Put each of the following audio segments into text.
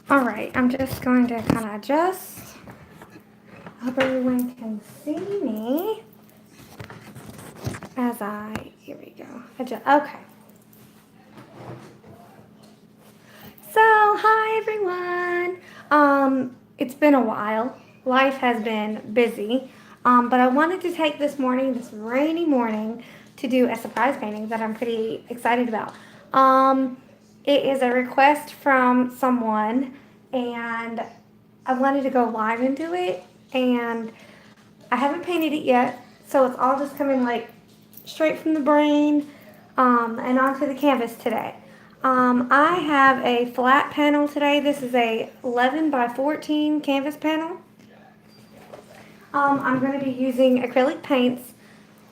Alright, I'm just going to kind of adjust. I hope everyone can see me as here we go, adjust. Okay. So, hi everyone. It's been a while. Life has been busy. But I wanted to take this morning, this rainy morning, to do a surprise painting that I'm pretty excited about. Um, it is a request from someone, and I wanted to go live and do it. And I haven't painted it yet, so it's all just coming like straight from the brain and onto the canvas today. I have a flat panel today. This is a 11 by 14 canvas panel. I'm going to be using acrylic paints.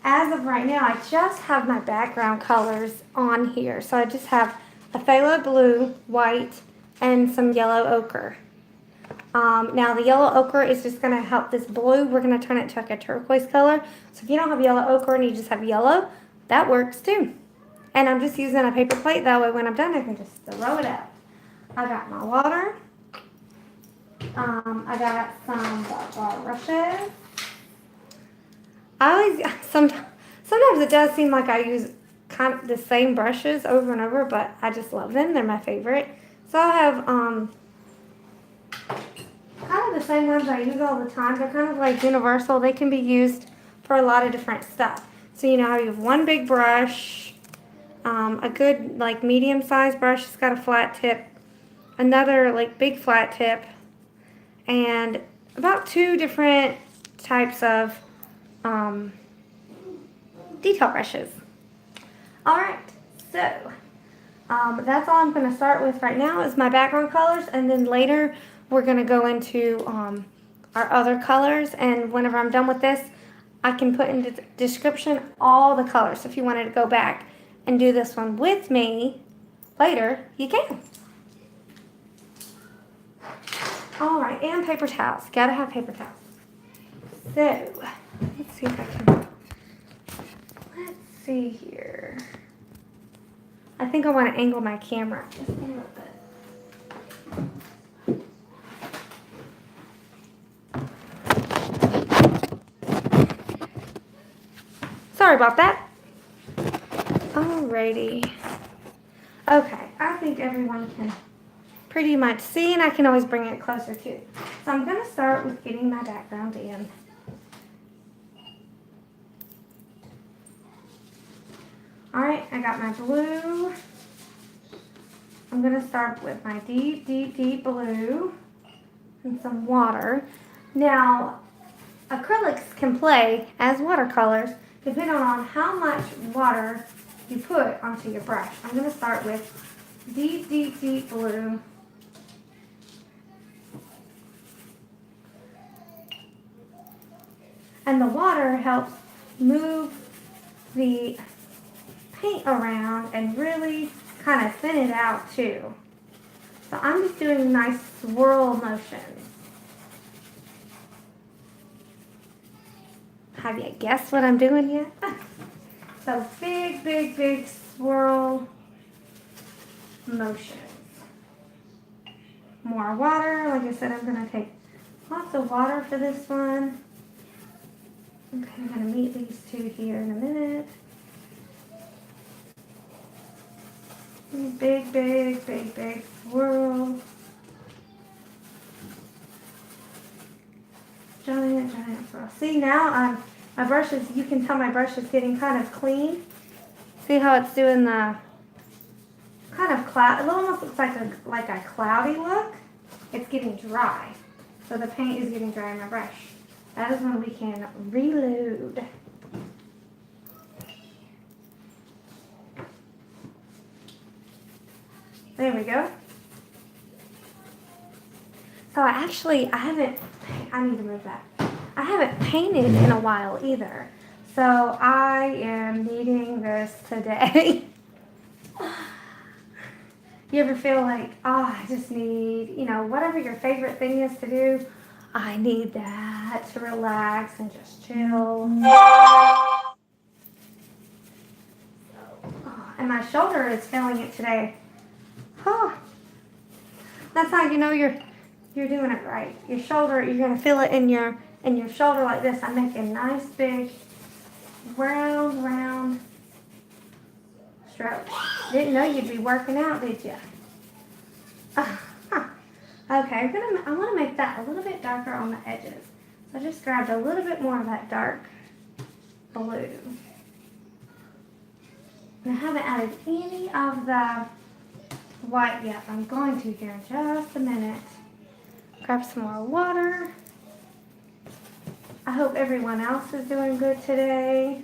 As of right now, I just have my background colors on here. So I just have a phthalo blue, white, and some yellow ochre. Now the yellow ochre is just going to help this blue. We're going to turn it to like a turquoise color. So if you don't have yellow ochre and you just have yellow, that works too. And I'm just using a paper plate. That way when I'm done, I can just throw it out. I got my water. I got some brushes. I always, sometimes it does seem like I use kind of the same brushes over and over, but I just love them. They're my favorite. So I have kind of the same ones I use all the time. They're kind of like universal. They can be used for a lot of different stuff. So you know how you have one big brush, a good like medium-sized brush. It's got a flat tip, another like big flat tip, and about 2 different types of detail brushes. All right, so that's all I'm going to start with right now is my background colors, and then later we're going to go into our other colors, and whenever I'm done with this, I can put in the description all the colors. So if you wanted to go back and do this one with me later, you can. All right, and paper towels. Gotta have paper towels. So, let's see if I can, let's see here. I think I want to angle my camera just a little bit. Sorry about that. Alrighty. Okay, I think everyone can pretty much see, and I can always bring it closer too. So I'm going to start with getting my background in. Alright, I got my blue. I'm going to start with my deep, deep, deep blue and some water. Now, acrylics can play as watercolors depending on how much water you put onto your brush. I'm going to start with deep, deep, deep blue. And the water helps move the paint around and really kind of thin it out too. So I'm just doing nice swirl motions. Have you guessed what I'm doing yet? So big, big, big swirl motions. More water. Like I said, I'm going to take lots of water for this one. Okay, I'm going to meet these two here in a minute. Big, big, big, big swirl. Giant, giant swirl. See now, my brush is, you can tell my brush is getting kind of clean. See how it's doing the kind of cloud, it almost looks like a cloudy look. It's getting dry. So the paint is getting dry in my brush. That is when we can reload. There we go. So I need to move that. I haven't painted in a while either. So I am needing this today. You ever feel like, oh, I just need, whatever your favorite thing is to do, I need that to relax and just chill. And my shoulder is feeling it today. Oh. That's how you know you're doing it right. Your shoulder, you're gonna feel it in your shoulder like this. I'm making nice big round strokes. Didn't know you'd be working out, did you? Okay, I want to make that a little bit darker on the edges. So I just grabbed a little bit more of that dark blue. And I haven't added any of the white yet. I'm going to here in just a minute. Grab some more water. I hope everyone else is doing good today.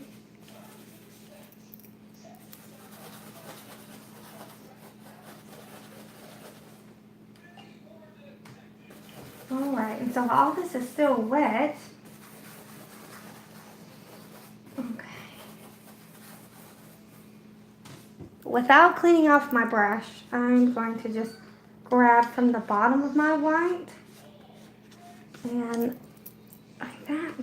All right, and so all this is still wet. Okay. Without cleaning off my brush, I'm going to just grab from the bottom of my white and like that.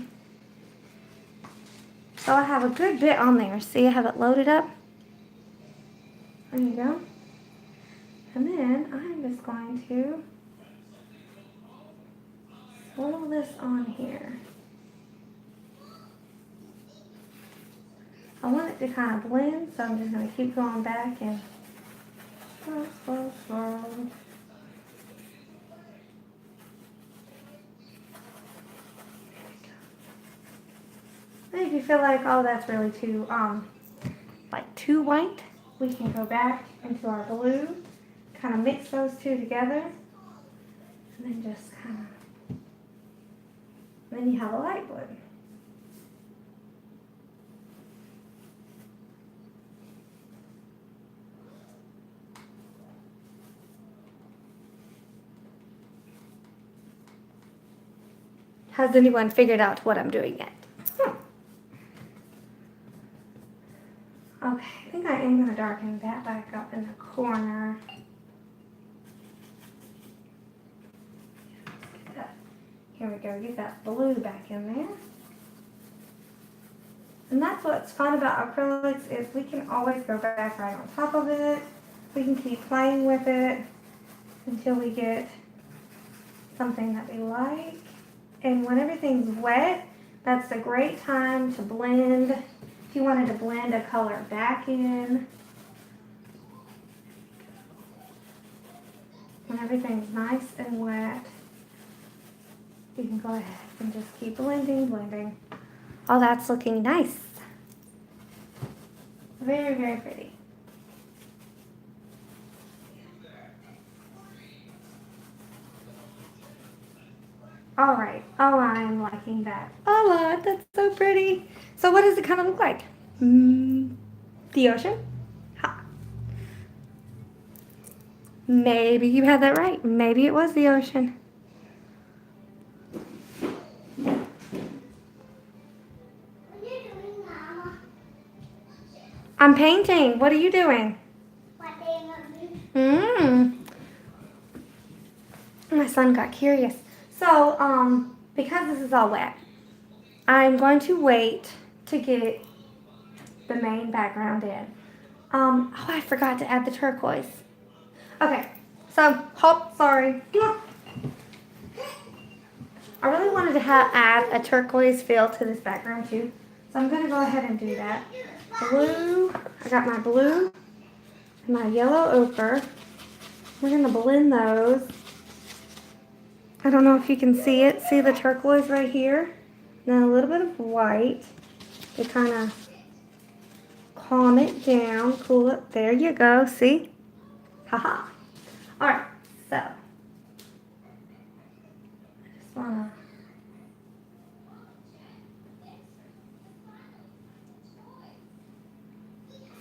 So I have a good bit on there. See, I have it loaded up. There you go. And then I'm just going to swirl this on here. I want it to kind of blend, so I'm just going to keep going back and swirl, swirl, swirl. And if you feel like, oh, that's really too, too white, we can go back into our blue, kind of mix those two together, and then just kind of, then you have a light blue. Has anyone figured out what I'm doing yet? Okay, I think I am going to darken that back up in the corner. Here we go, get that blue back in there. And that's what's fun about acrylics is we can always go back right on top of it. We can keep playing with it until we get something that we like. And when everything's wet, that's a great time to blend. If you wanted to blend a color back in. When everything's nice and wet, you can go ahead and just keep blending, blending. Oh, that's looking nice. Very, very pretty. All right. Oh, I'm liking that a lot. That's so pretty. So what does it kind of look like? The ocean? Ha. Maybe you had that right. Maybe it was the ocean. I'm painting. What are you doing? My son got curious. So, because this is all wet, I'm going to wait to get the main background in. Oh, I forgot to add the turquoise. Okay, so, sorry. I really wanted to add a turquoise feel to this background too. So I'm going to go ahead and do that. Blue, I got my blue and my yellow ochre. We're going to blend those. I don't know if you can see it. See the turquoise right here? And then a little bit of white to kind of calm it down, cool it. There you go. See? Haha. All right. So I just want to.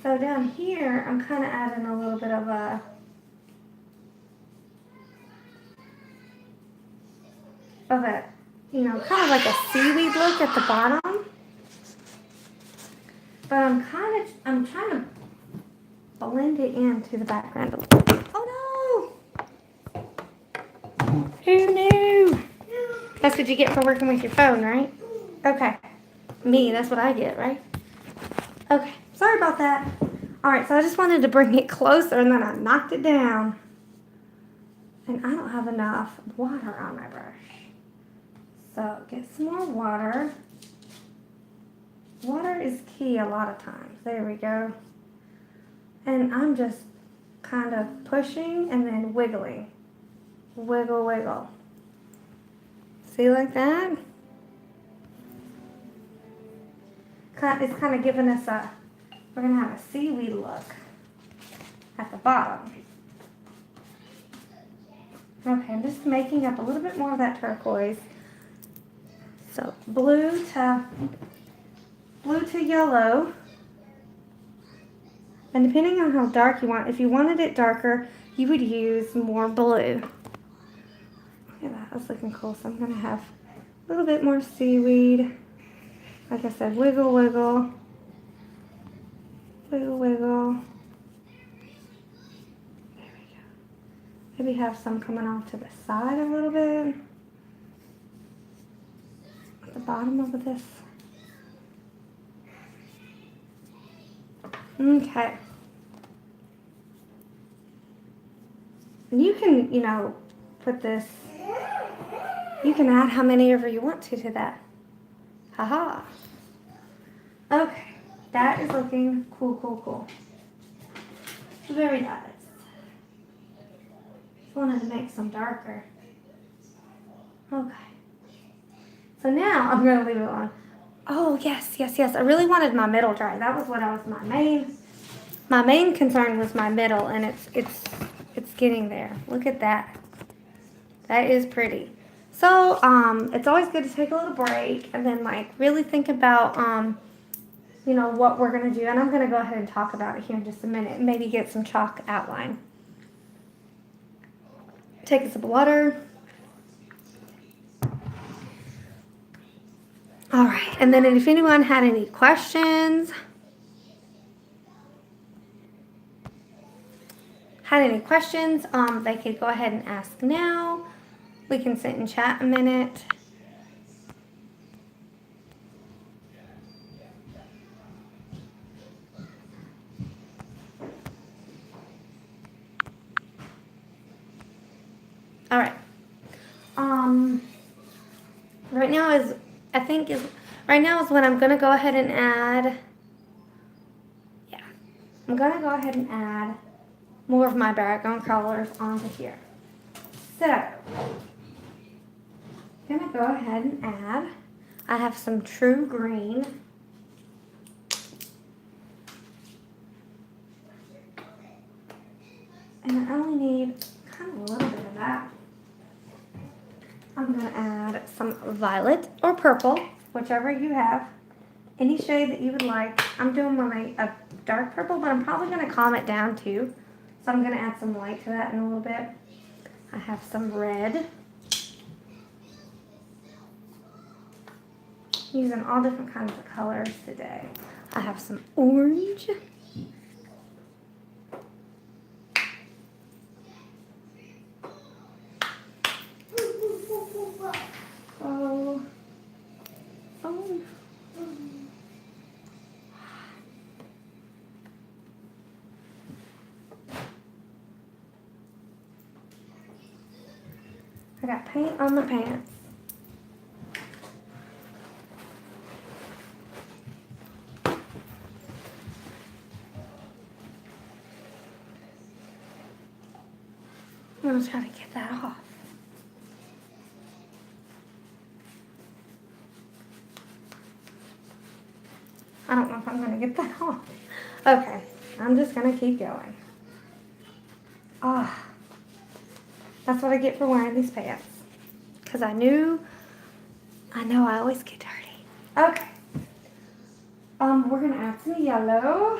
So down here, I'm kind of adding a little bit of a kind of like a seaweed look at the bottom. But I'm trying to blend it into the background a little bit. Oh no! Who knew? That's what you get for working with your phone, right? Okay. Me, that's what I get, right? Okay. Sorry about that. All right, so I just wanted to bring it closer and then I knocked it down. And I don't have enough water on my brush. So get some more water. Water is key a lot of times. There we go. And I'm just kind of pushing and then wiggling. Wiggle, wiggle. See, like that? It's kind of giving us we're going to have a seaweed look at the bottom. Okay, I'm just making up a little bit more of that turquoise. So blue to yellow. And depending on how dark you want, if you wanted it darker, you would use more blue. Look at that, that's looking cool. So I'm going to have a little bit more seaweed. Like I said, wiggle, wiggle. Wiggle, wiggle. There we go. Maybe have some coming off to the side a little bit. At the bottom of this. Okay. And you can, put this, you can add how many ever you want to that. Haha. Okay. That is looking cool, cool, cool. Very nice. Just wanted to make some darker. Okay. So now I'm going to leave it on. Oh, yes, yes, yes. I really wanted my middle dry. That was what my main concern was my middle, and it's getting there. Look at that. That is pretty. So, it's always good to take a little break and then really think about what we're going to do. And I'm going to go ahead and talk about it here in just a minute. Maybe get some chalk outline. Take a sip of water. All right. And then if anyone had any questions, they could go ahead and ask now. We can sit and chat a minute. All right. Right now is when I'm gonna go ahead and add. Yeah, I'm gonna go ahead and add more of my background colors onto here. So, I'm gonna go ahead and add. I have some true green. And I only need kind of a little bit of that. I'm going to add some violet or purple, whichever you have. Any shade that you would like. I'm doing a dark purple, but I'm probably going to calm it down too. So I'm going to add some light to that in a little bit. I have some red. Using all different kinds of colors today. I have some orange. I got paint on my pants. I'm going to try to get that off. I don't know if I'm going to get that off. Okay, I'm just going to keep going. That's what I get for wearing these pants. Because I know I always get dirty. Okay. We're going to add some yellow.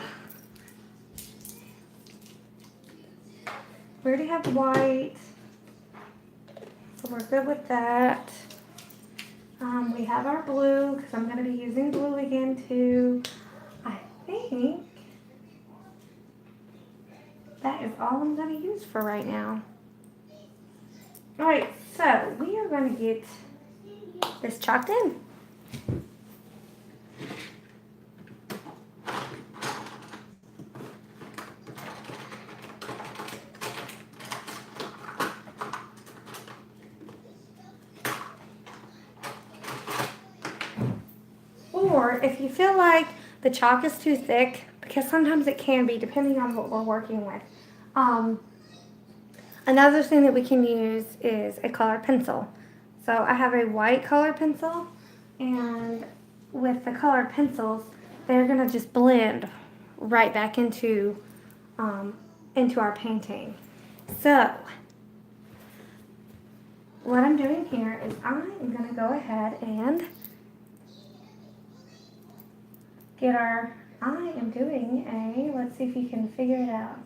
We already have white. So we're good with that. We have our blue, because I'm going to be using blue again too. I think that is all I'm going to use for right now. Alright, so we are going to get this chalked in. if you feel like the chalk is too thick, because sometimes it can be depending on what we're working with. Another thing that we can use is a colored pencil. So I have a white colored pencil, and with the colored pencils, they're gonna just blend right back into our painting. So what I'm doing here is I'm gonna go ahead and I am doing let's see if you can figure it out.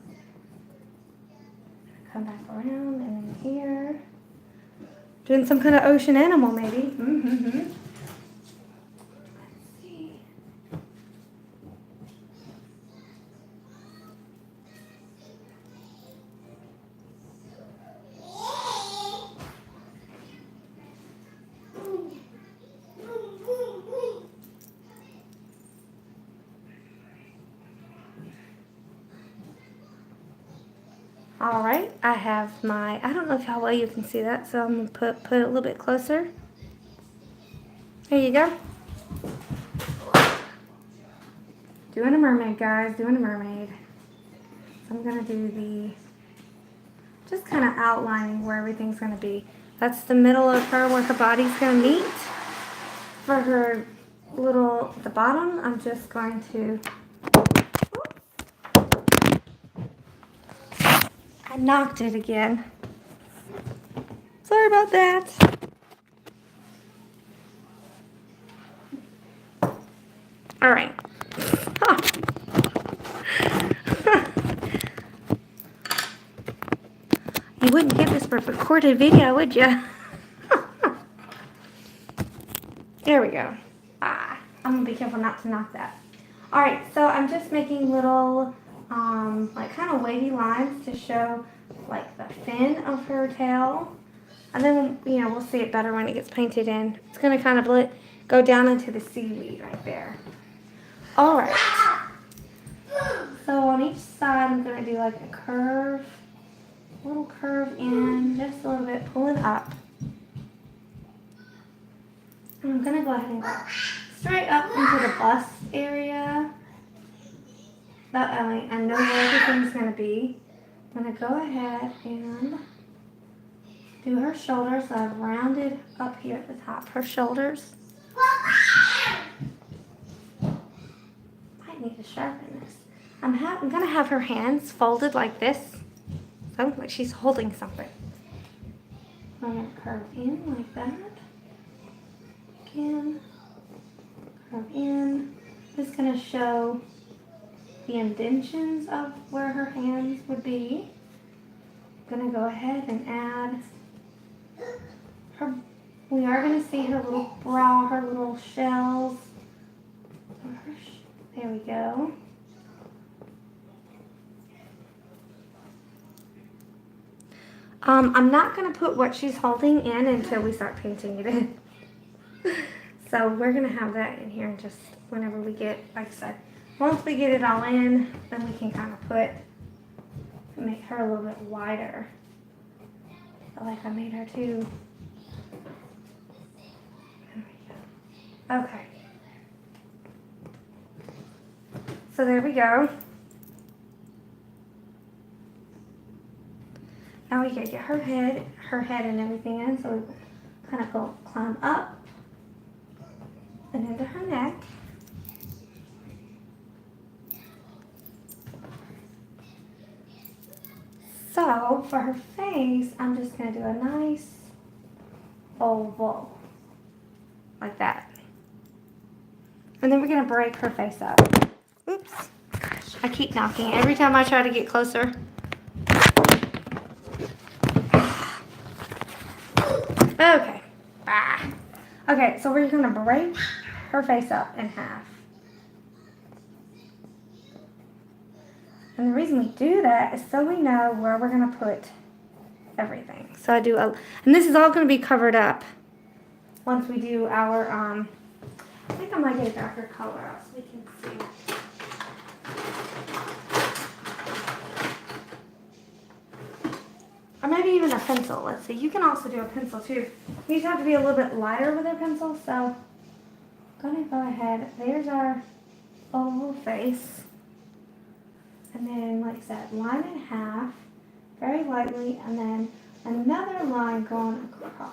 Come back around and then here. Doing some kind of ocean animal maybe. Let's see. All right, I have I don't know how well you can see that, so I'm gonna put it a little bit closer. There you go. Doing a mermaid, guys, doing a mermaid. So I'm gonna do just kind of outlining where everything's gonna be. That's the middle of her where her body's gonna meet. For her the bottom, I'm just going to, I knocked it again. Sorry about that. All right. You wouldn't get this for a recorded video, would you? There we go. I'm gonna be careful not to knock that. All right, so I'm just making little, like kind of wavy lines to show like the fin of her tail. And then, we'll see it better when it gets painted in. It's gonna kind of go down into the seaweed right there. All right. So on each side, I'm gonna do like a curve, little curve in, just a little bit, pulling up. And I'm gonna go ahead and go straight up into the bust area. That way I know where everything's gonna be. I'm gonna go ahead and do her shoulders. So I've rounded up here at the top, her shoulders. Might need to sharpen this. I'm gonna have her hands folded like this. So like she's holding something. I'm gonna curve in like that. Again, curve in. Just gonna show the indentions of where her hands would be. I'm gonna go ahead and add her. We are gonna see her little bra, her little shells. There we go. I'm not gonna put what she's holding in until we start painting it in. So we're gonna have that in here just whenever we get, like I said, once we get it all in, then we can kind of make her a little bit wider. Like I made her too. There we go. Okay. So there we go. Now we gotta get her head and everything in, so we kind of climb up and into her neck. So for her face, I'm just gonna do a nice oval, like that. And then we're gonna break her face up. Oops, gosh, I keep knocking every time I try to get closer. Okay. Okay, so we're gonna break her face up in half. And the reason we do that is so we know where we're gonna put everything. So and this is all gonna be covered up once we do our, I think I might get a darker color out so we can see. Or maybe even a pencil. Let's see. You can also do a pencil too. You just have to be a little bit lighter with a pencil. So gonna go ahead. There's our oval face. And then, like I said, line in half, very lightly, and then another line going across.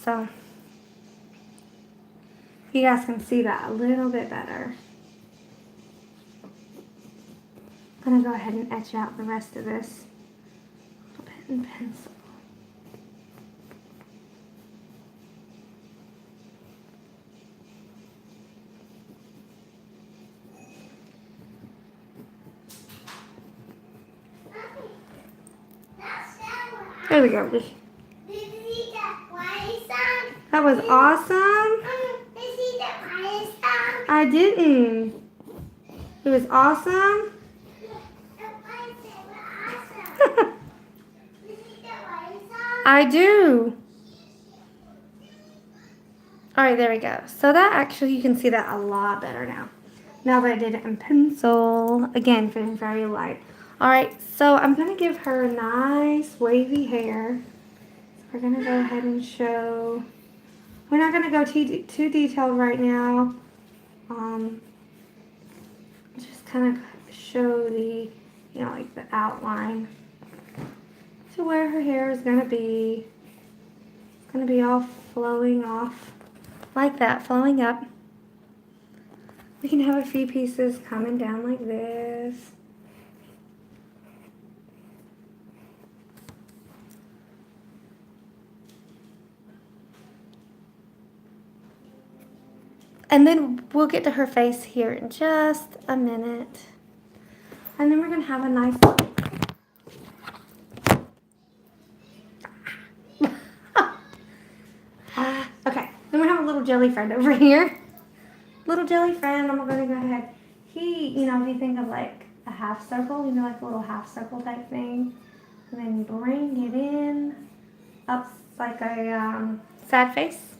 So, you guys can see that a little bit better. I'm gonna go ahead and etch out the rest of this a little bit in pencil. There we go. Did you see that fire sound? That was awesome. Did you see that fire sound? I didn't. It was awesome. That fire sound was awesome. Did you see that fire sound? I do. All right, there we go. So that actually, you can see that a lot better now. Now that I did it in pencil, again, feeling very light. All right, so I'm gonna give her nice wavy hair. So we're gonna go ahead and show. We're not gonna go too detailed right now. Just kind of show the, like the outline to where her hair is gonna be. It's gonna be all flowing off like that, flowing up. We can have a few pieces coming down like this. And then we'll get to her face here in just a minute. And then we're gonna have a nice okay, then we have a little jelly friend over here. Little jelly friend, I'm gonna go ahead. He, if you think of like a half circle, like a little half circle type thing, and then bring it in up like a sad face.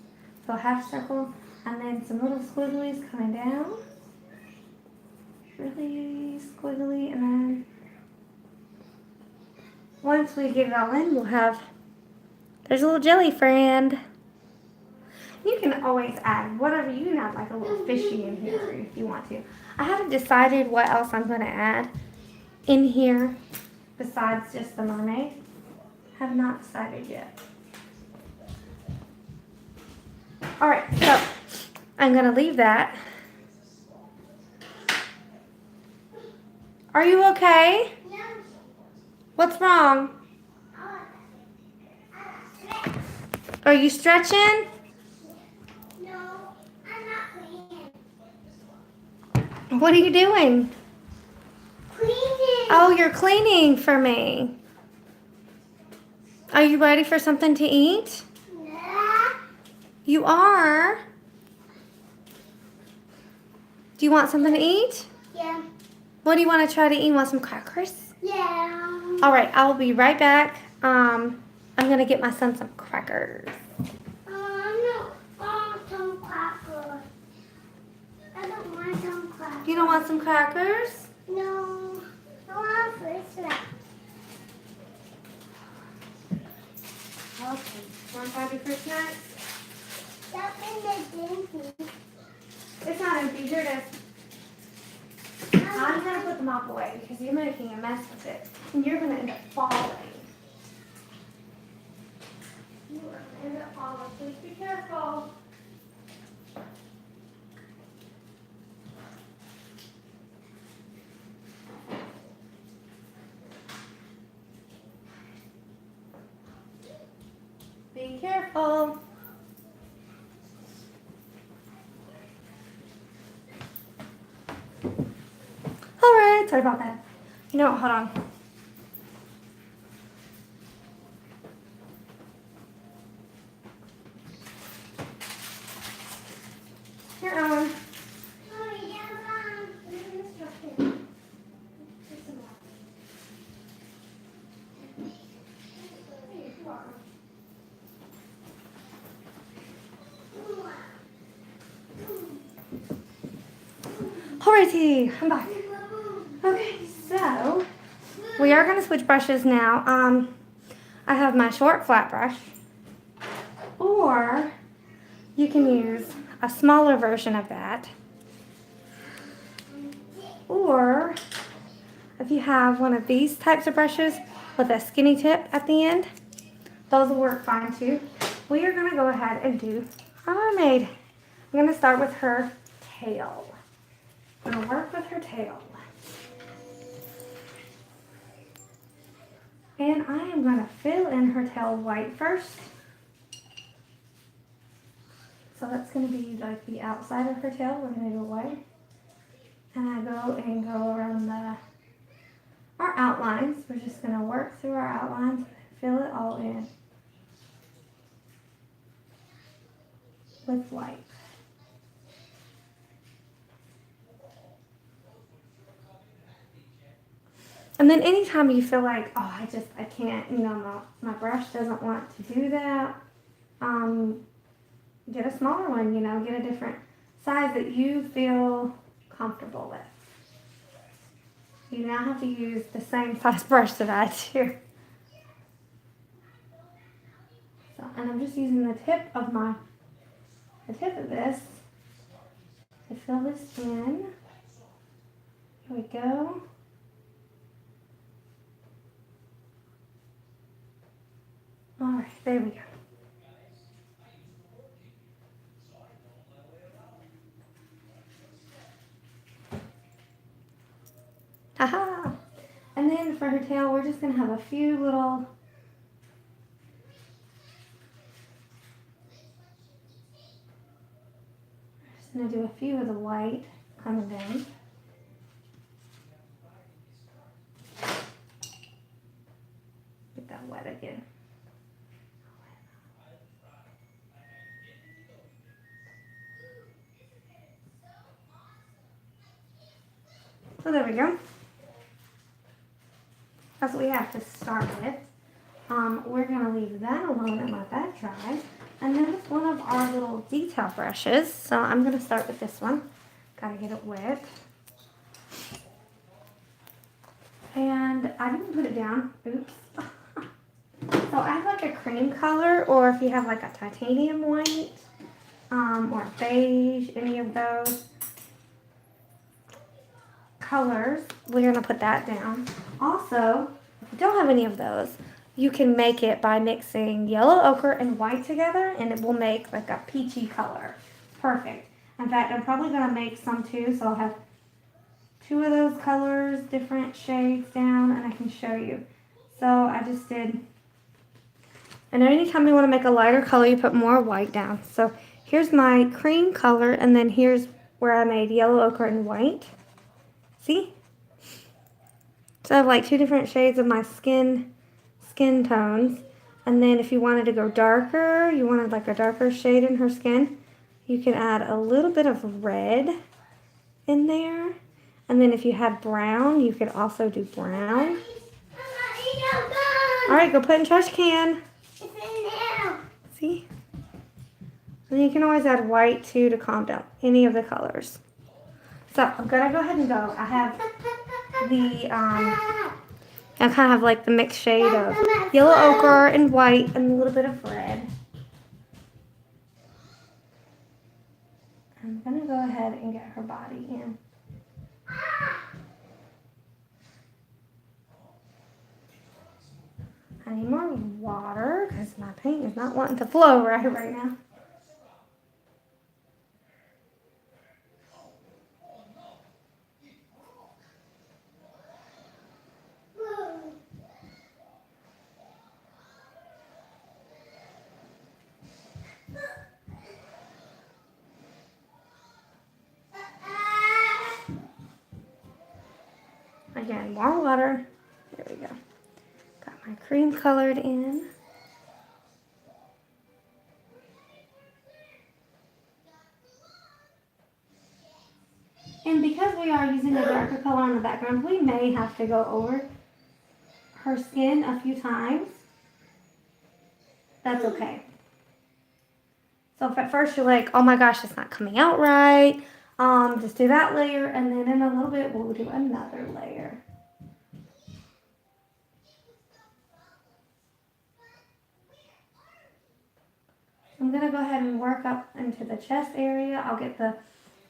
So a half circle, and then some little squigglies coming down. Really squiggly, and then once we get it all in, we'll have, there's a little jelly friend. You can always add whatever, you can add like a little fishy in here if you want to. I haven't decided what else I'm going to add in here besides just the mermaid. Have not decided yet. Alright, so I'm going to leave that. Are you okay? No. What's wrong? Are you stretching? No, I'm not cleaning. What are you doing? Cleaning. Oh, you're cleaning for me. Are you ready for something to eat? Yeah. You are? Do you want something to eat? Yeah. What do you want to try to eat? Want some crackers? Yeah. All right, I will be right back. I'm going to get my son some crackers. No, I want some crackers. I don't want some crackers. You don't want some crackers? No, I want fruit snacks. Okay. Want to have your fruit snacks? That's in the dinky. It's not empty. Here it is. I'm going to put the mop away because you're making a mess with it. And you're going to end up falling. You are going to end up falling. Please be careful. Be careful. All right, sorry about that. You know what, hold on. Here, Owen. Alrighty, I'm back. Okay, so we are going to switch brushes now. I have my short flat brush, or you can use a smaller version of that. Or if you have one of these types of brushes with a skinny tip at the end, those will work fine too. We are going to go ahead and do our mermaid. I'm going to start with her tail. I'm going to work with her tail. And I am going to fill in her tail white first. So that's going to be like the outside of her tail. We're going to go white. And I go around our outlines. We're just going to work through our outlines, fill it all in with white. And then anytime you feel like, oh, I can't, my brush doesn't want to do that, get a smaller one, get a different size that you feel comfortable with. You now have to use the same size brush that I do. So, and I'm just using the tip of this to fill this in. Here we go. All right, there we go. Haha! And then for her tail, we're just going to have a few little I'm going to do a few of the white coming down. Get that wet again. So there we go. That's what we have to start with. We're going to leave that alone and let that dry. And then with one of our little detail brushes, so I'm going to start with this one. Got to get it wet. And I didn't put it down. Oops. So I have like a cream color, or if you have like a titanium white, or beige, any of those colors, we're going to put that down. Also, if you don't have any of those, you can make it by mixing yellow ochre and white together, and it will make like a peachy color. Perfect. In fact, I'm probably going to make some too, so I'll have 2 of those colors, different shades down, and I can show you. So I just did, and anytime you want to make a lighter color, you put more white down. So here's my cream color, and then here's where I made yellow ochre and white. See? So I have like 2 different shades of my skin tones. And then if you wanted to go darker, you wanted like a darker shade in her skin, you can add a little bit of red in there. And then if you had brown, you could also do brown. All right, go put it in trash can. It's in there. See? And you can always add white too to calm down any of the colors. So I'm gonna go ahead and go. I have the I kind of have like the mixed shade of yellow ochre and white and a little bit of red. I'm gonna go ahead and get her body in. I need more water because my paint is not wanting to flow right now. Again, more water. There we go. Got my cream colored in. And because we are using a darker color on the background, we may have to go over her skin a few times. That's okay. So if at first you're like, oh my gosh, it's not coming out right, just do that layer, and then in a little bit we'll do another layer. And I'm going to go ahead and work up into the chest area. I'll get the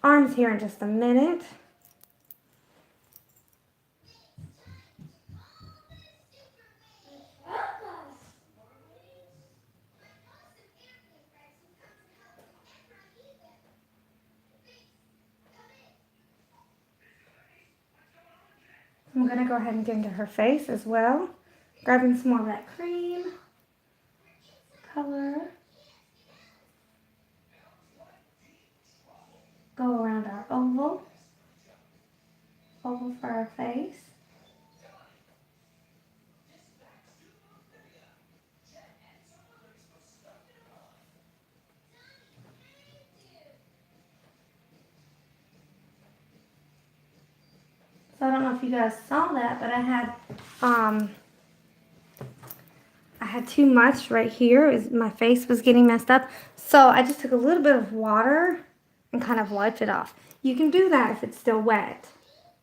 arms here in just a minute. I'm going to go ahead and get into her face as well. Grabbing some more of that cream color. Go around our oval for our face. So I don't know if you guys saw that, but I had too much right here. My face was getting messed up. So I just took a little bit of water and kind of wiped it off. You can do that if it's still wet.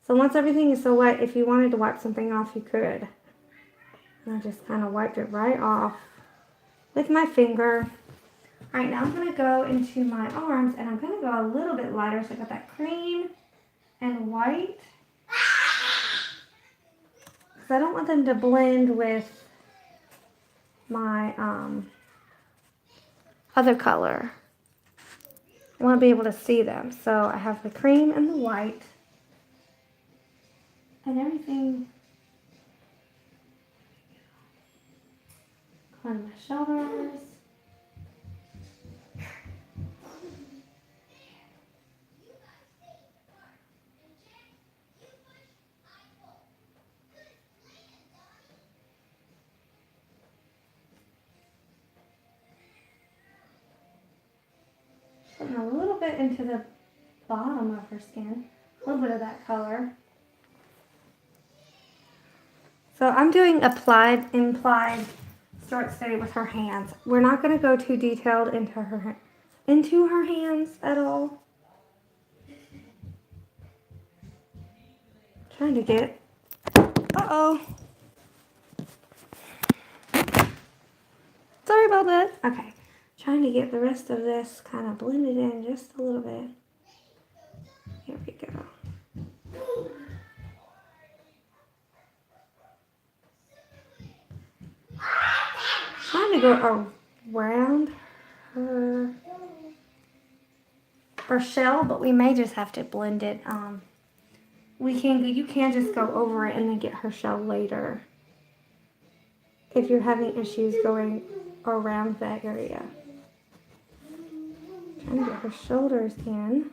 So once everything is so wet, if you wanted to wipe something off, you could. And I just kind of wiped it right off with my finger. All right, now I'm going to go into my arms, and I'm going to go a little bit lighter. So I got that cream and white. Because I don't want them to blend with my other color. I want to be able to see them. So I have the cream and the white. And everything on my shoulders. Putting a little bit into the bottom of her skin. A little bit of that color. So I'm doing implied start steady with her hands. We're not going to go too detailed into her hands at all. Trying to get. Uh-oh. Sorry about that. Okay. Trying to get the rest of this kind of blended in just a little bit. Here we go. Trying to go around her shell, but we may just have to blend it. You can just go over it and then get her shell later if you're having issues going around that area. Trying to get her shoulders in.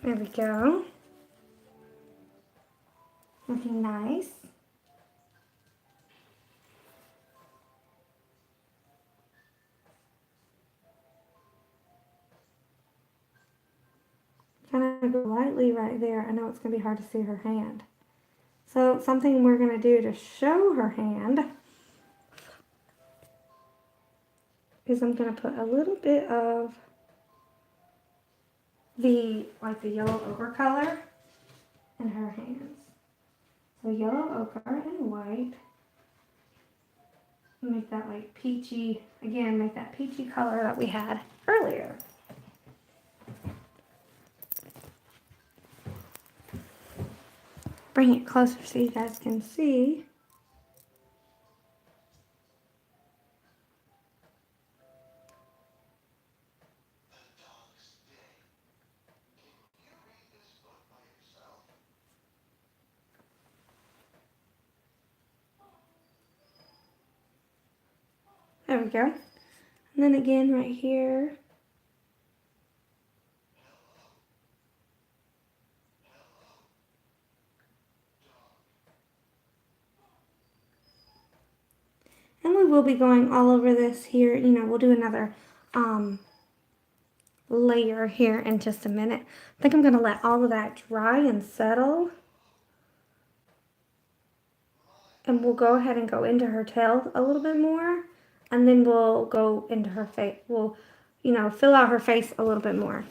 There we go. Looking nice. Kind of go lightly right there. I know it's going to be hard to see her hand. So something we're going to do to show her hand is I'm going to put a little bit of the yellow ochre color in her hands. So yellow ochre and white. Make that like peachy, again, make that peachy color that we had earlier. Bring it closer so you guys can see. There we go. And then again right here. And we will be going all over this here. You know, we'll do another layer here in just a minute. I think I'm going to let all of that dry and settle. And we'll go ahead and go into her tail a little bit more. and then we'll go into her face. We'll, fill out her face a little bit more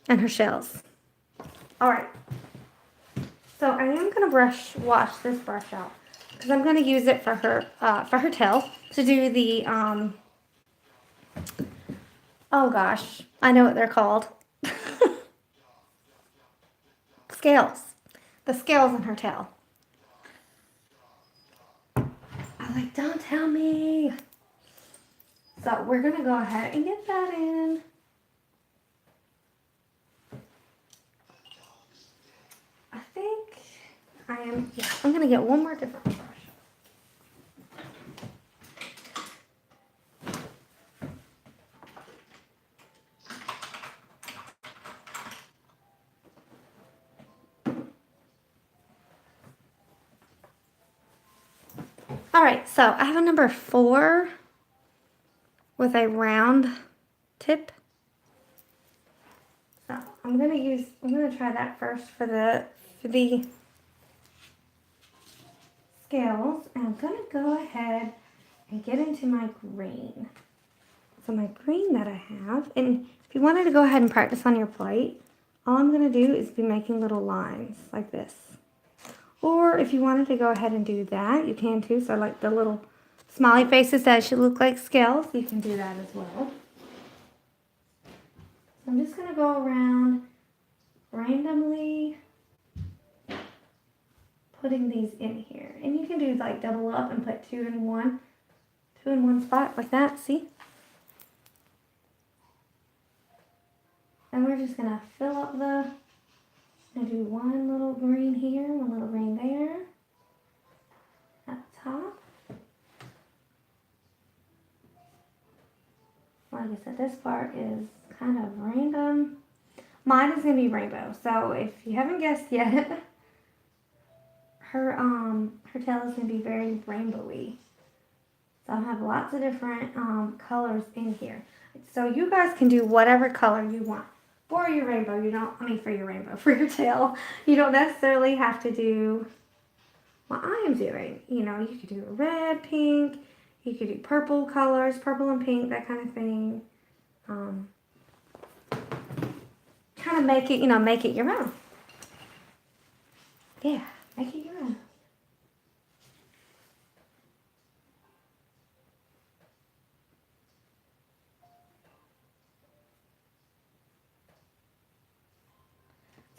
and her shells. All right. So I am gonna wash this brush out because I'm gonna use it for her tail to do the oh gosh, I know what they're called. Scales. The scales in her tail. I'm like, don't tell me. So we're gonna go ahead and get that in. I think I'm gonna get one more different brush. All right, so I have a number 4 with a round tip. So I'm gonna try that first for the scales, and I'm gonna go ahead and get into my green. So my green that I have, and if you wanted to go ahead and practice on your plate, all I'm gonna do is be making little lines like this. Or if you wanted to go ahead and do that, you can too. So like the little smiley faces that should look like scales, you can do that as well. So I'm just gonna go around randomly putting these in here. And you can do like double up and put two in one spot like that, see? And we're just gonna fill up gonna do one little green here, one little green there, at the top. Like I said, this part is kind of random. Mine is gonna be rainbow, so if you haven't guessed yet, her tail is gonna be very rainbowy. So I have lots of different colors in here. So you guys can do whatever color you want for your rainbow. For your tail. You don't necessarily have to do what I am doing. You could do red, pink, you could do purple colors, purple and pink, that kind of thing. Kind of make it your own. Yeah, make it your own.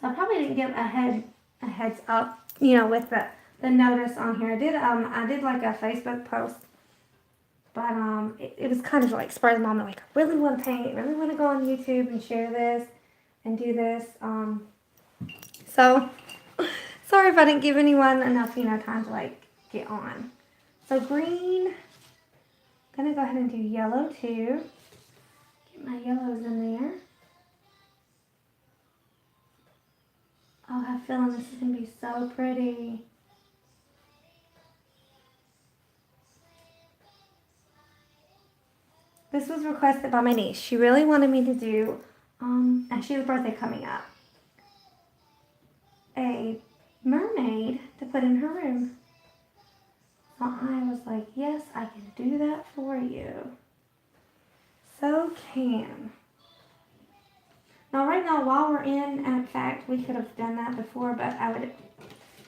So I probably didn't give a heads up, with the notice on here. I did like a Facebook post, but it was kind of like spur of the moment, like I really want to paint, really want to go on YouTube and share this and do this. So sorry if I didn't give anyone enough, time to like get on. So green, I'm gonna go ahead and do yellow too. Get my yellows in there. Oh, I have a feeling this is gonna be so pretty. This was requested by my niece. She really wanted me to do, and she has a birthday coming up, a mermaid to put in her room. So I was like, yes, I can do that for you. So can. Now right now, while we're in fact, we could have done that before, but I would,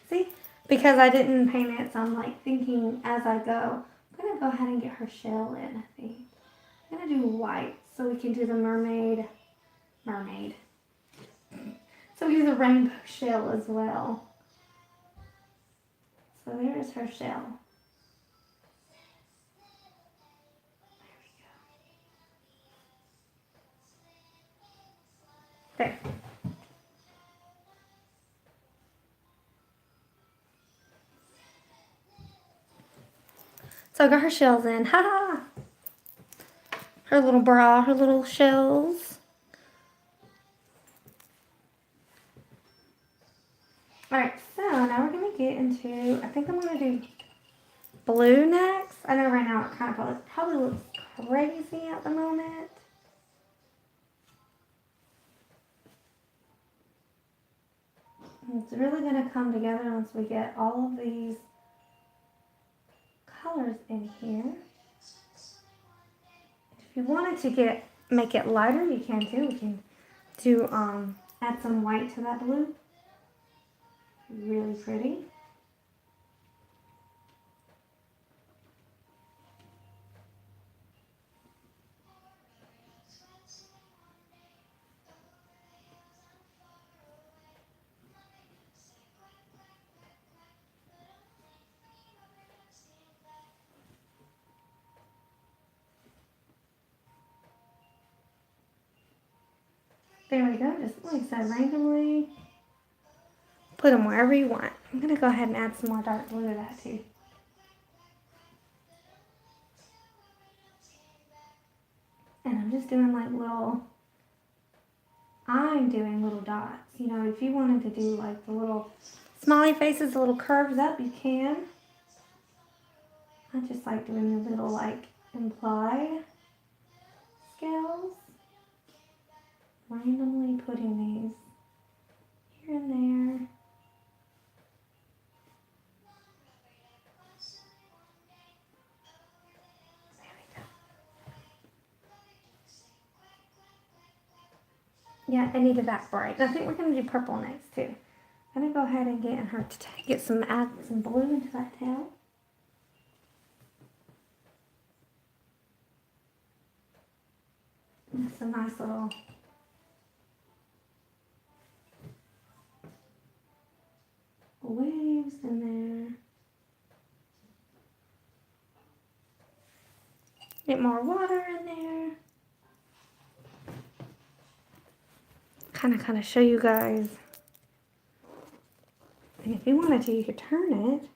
see, because I didn't paint it, so I'm like thinking as I go, I'm gonna go ahead and get her shell in, I think. I'm gonna do white so we can do the mermaid. So we do the rainbow shell as well. So there's her shell. There we go. There. So I got her shells in. Ha ha! Her little bra, her little shells. Alright, so now we're going to get into, I think I'm going to do blue next. I know right now it kind of probably looks crazy at the moment. It's really going to come together once we get all of these colors in here. If you wanted to make it lighter, you can too. We can do add some white to that blue. Really pretty. There we go, just like I said, randomly put them wherever you want. I'm going to go ahead and add some more dark blue to that too. And I'm just doing like I'm doing little dots. You know, if you wanted to do like the little smiley faces, the little curves up, you can. I just like doing the little like imply scales. Randomly putting these here and there. Yeah, I needed that bright. I think we're going to do purple next too. I'm going to go ahead and add some blue into that tail. And some nice little waves in there. Get more water in there. Kind of show you guys. And if you wanted to, you could turn it.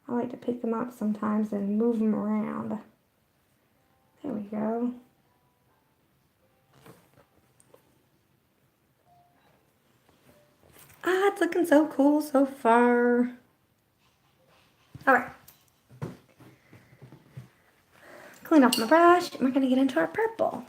I like to pick them up sometimes and move them around. There we go. Ah, it's looking so cool so far. All right. Clean off my brush, and we're going to get into our purple.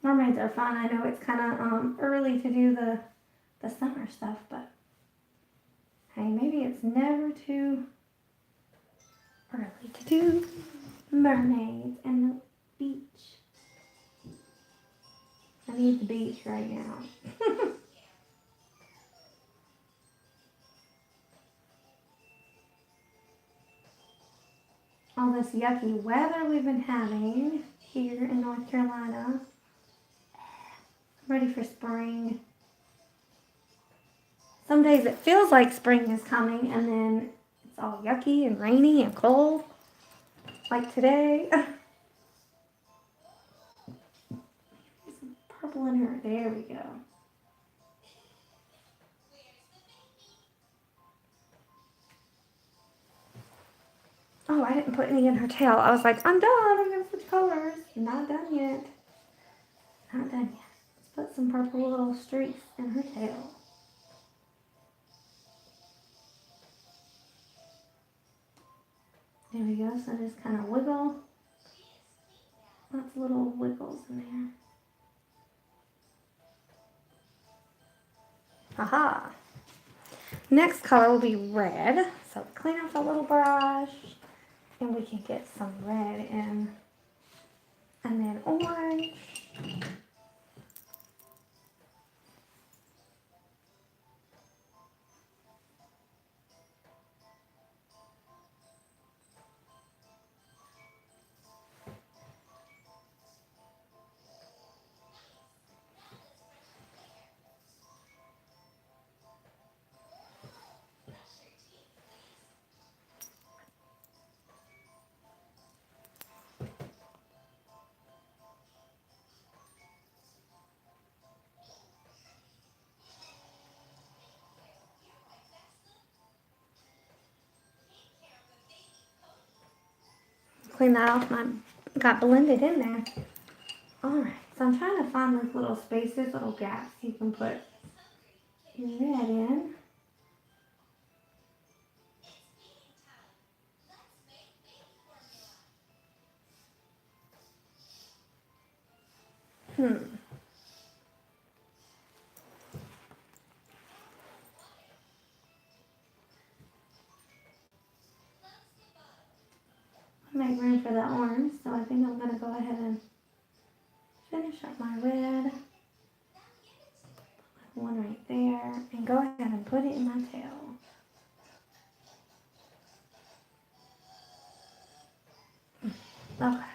Mermaids are fun. I know it's kind of early to do the summer stuff, but hey, maybe it's never too early to do mermaids and the beach. I need the beach right now. All this yucky weather we've been having here in North Carolina. I'm ready for spring. Some days it feels like spring is coming and then it's all yucky and rainy and cold. Like today. There's some purple in her. There we go. Oh, I didn't put any in her tail. I was like, I'm done. I'm going to switch colors. Not done yet. Not done yet. Let's put some purple little streaks in her tail. There we go. So just kind of wiggle. Lots of little wiggles in there. Aha. Next color will be red. So clean off the little brush. And we can get some red in. And then orange. Clean that off. Mine got blended in there. Alright, so I'm trying to find those little spaces, little gaps you can put red in. Make room for the orange, so I think I'm gonna go ahead and finish up my red. One right there, and go ahead and put it in my tail. Okay.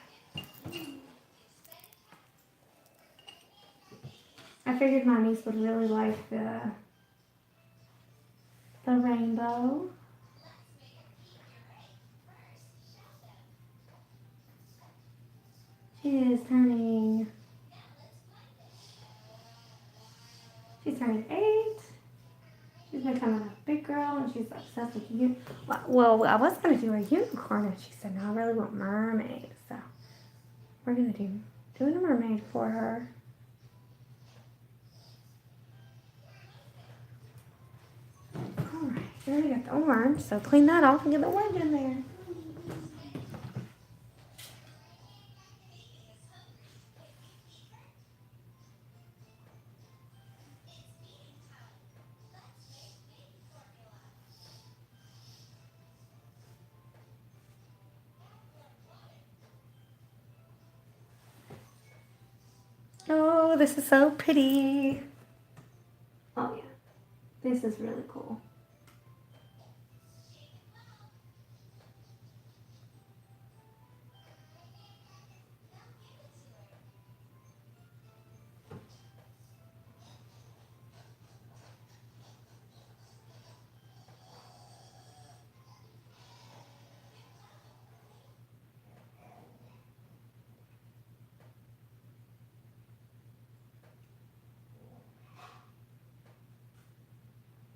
I figured my niece would really like the rainbow. She is turning. She's turning 8. She's becoming a big girl, and she's obsessed with you. Well, I was gonna do a unicorn, and she said, "No, I really want mermaid." So we're gonna doing a mermaid for her. All right, here we got the orange. So clean that off and get the orange in there. Oh, this is so pretty. Oh yeah, this is really cool.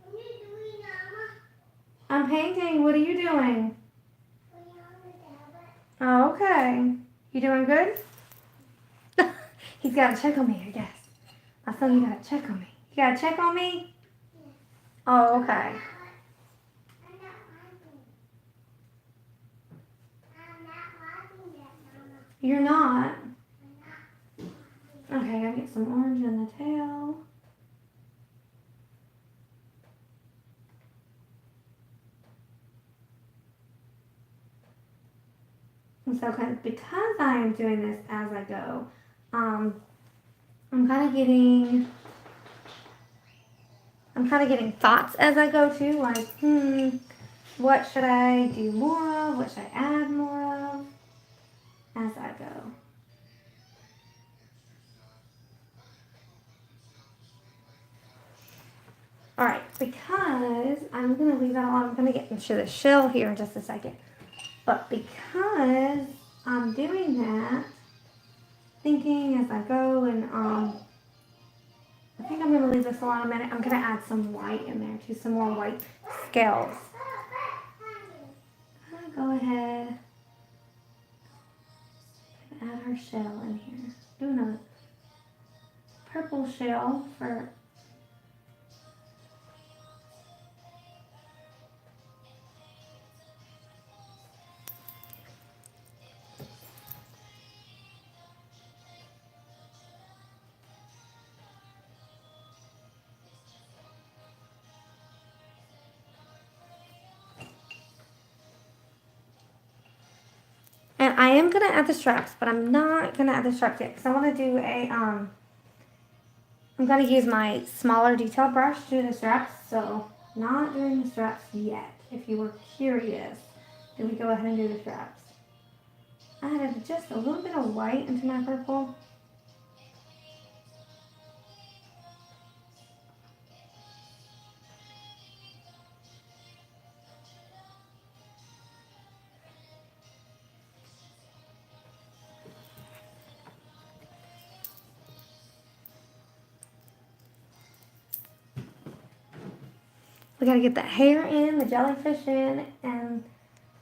What are you doing, Mama? I'm painting. What are you doing? What are you on the tablet? Oh, okay. You doing good? He's got to check on me, I guess. My son, you got to check on me. You got to check on me? Oh, okay. I'm not watching that, Mama. You're not? I'm not. Okay, I gotta get some orange in the tail. And so because I am doing this as I go, I'm kind of getting thoughts as I go too, like, what should I do more of? What should I add more of as I go? All right, because I'm gonna leave that alone. I'm gonna get into the shell here in just a second. But because I'm doing that, thinking as I go, and I think I'm gonna leave this alone a minute. I'm gonna add some white in there too, some more white scales. I'm gonna go ahead and add our shell in here. Doing a purple shell for. And I am gonna add the straps, but I'm not gonna add the straps yet because I want to do I'm gonna use my smaller detail brush to do the straps, so not doing the straps yet. If you were curious, do we go ahead and do the straps? I added just a little bit of white into my purple. We gotta get that hair in, the jellyfish in, and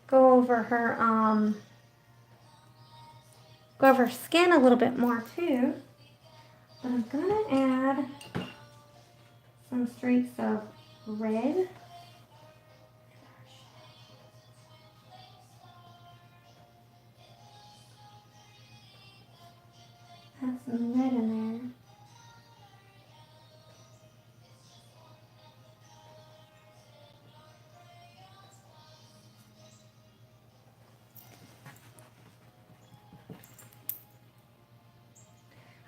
go over her skin a little bit more too. But I'm gonna add some streaks of red. Have some red in there.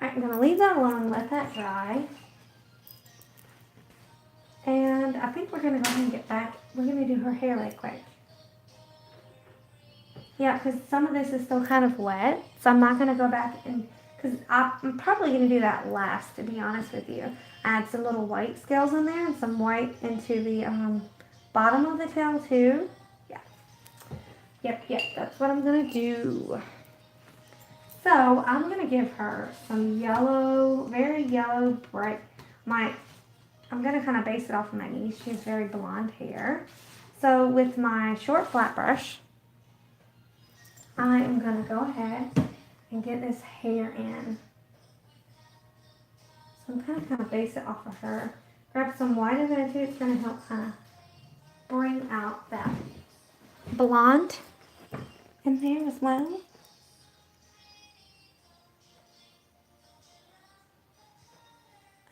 Alright, I'm going to leave that alone and let that dry. And I think we're going to go ahead and get back. We're going to do her hair right quick. Yeah, because some of this is still kind of wet. So I'm not going to go back and, because I'm probably going to do that last, to be honest with you. Add some little white scales in there and some white into the bottom of the tail too. Yeah. Yep, that's what I'm going to do. So I'm going to give her some yellow, very yellow, bright, I'm going to kind of base it off of my niece. She has very blonde hair. So with my short flat brush, I am going to go ahead and get this hair in. So I'm kind of base it off of her. Grab some white in there too. It's going to help kind of bring out that blonde in there as well.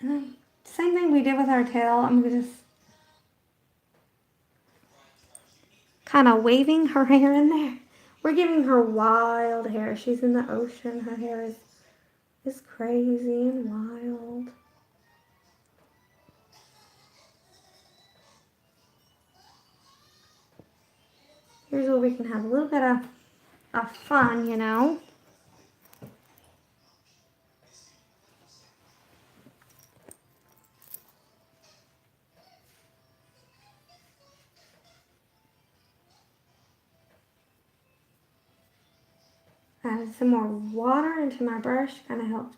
And then same thing we did with our tail. I'm just kind of waving her hair in there. We're giving her wild hair. She's in the ocean. Her hair is crazy and wild. Here's where we can have a little bit of fun, you know. Add some more water into my brush, kind of help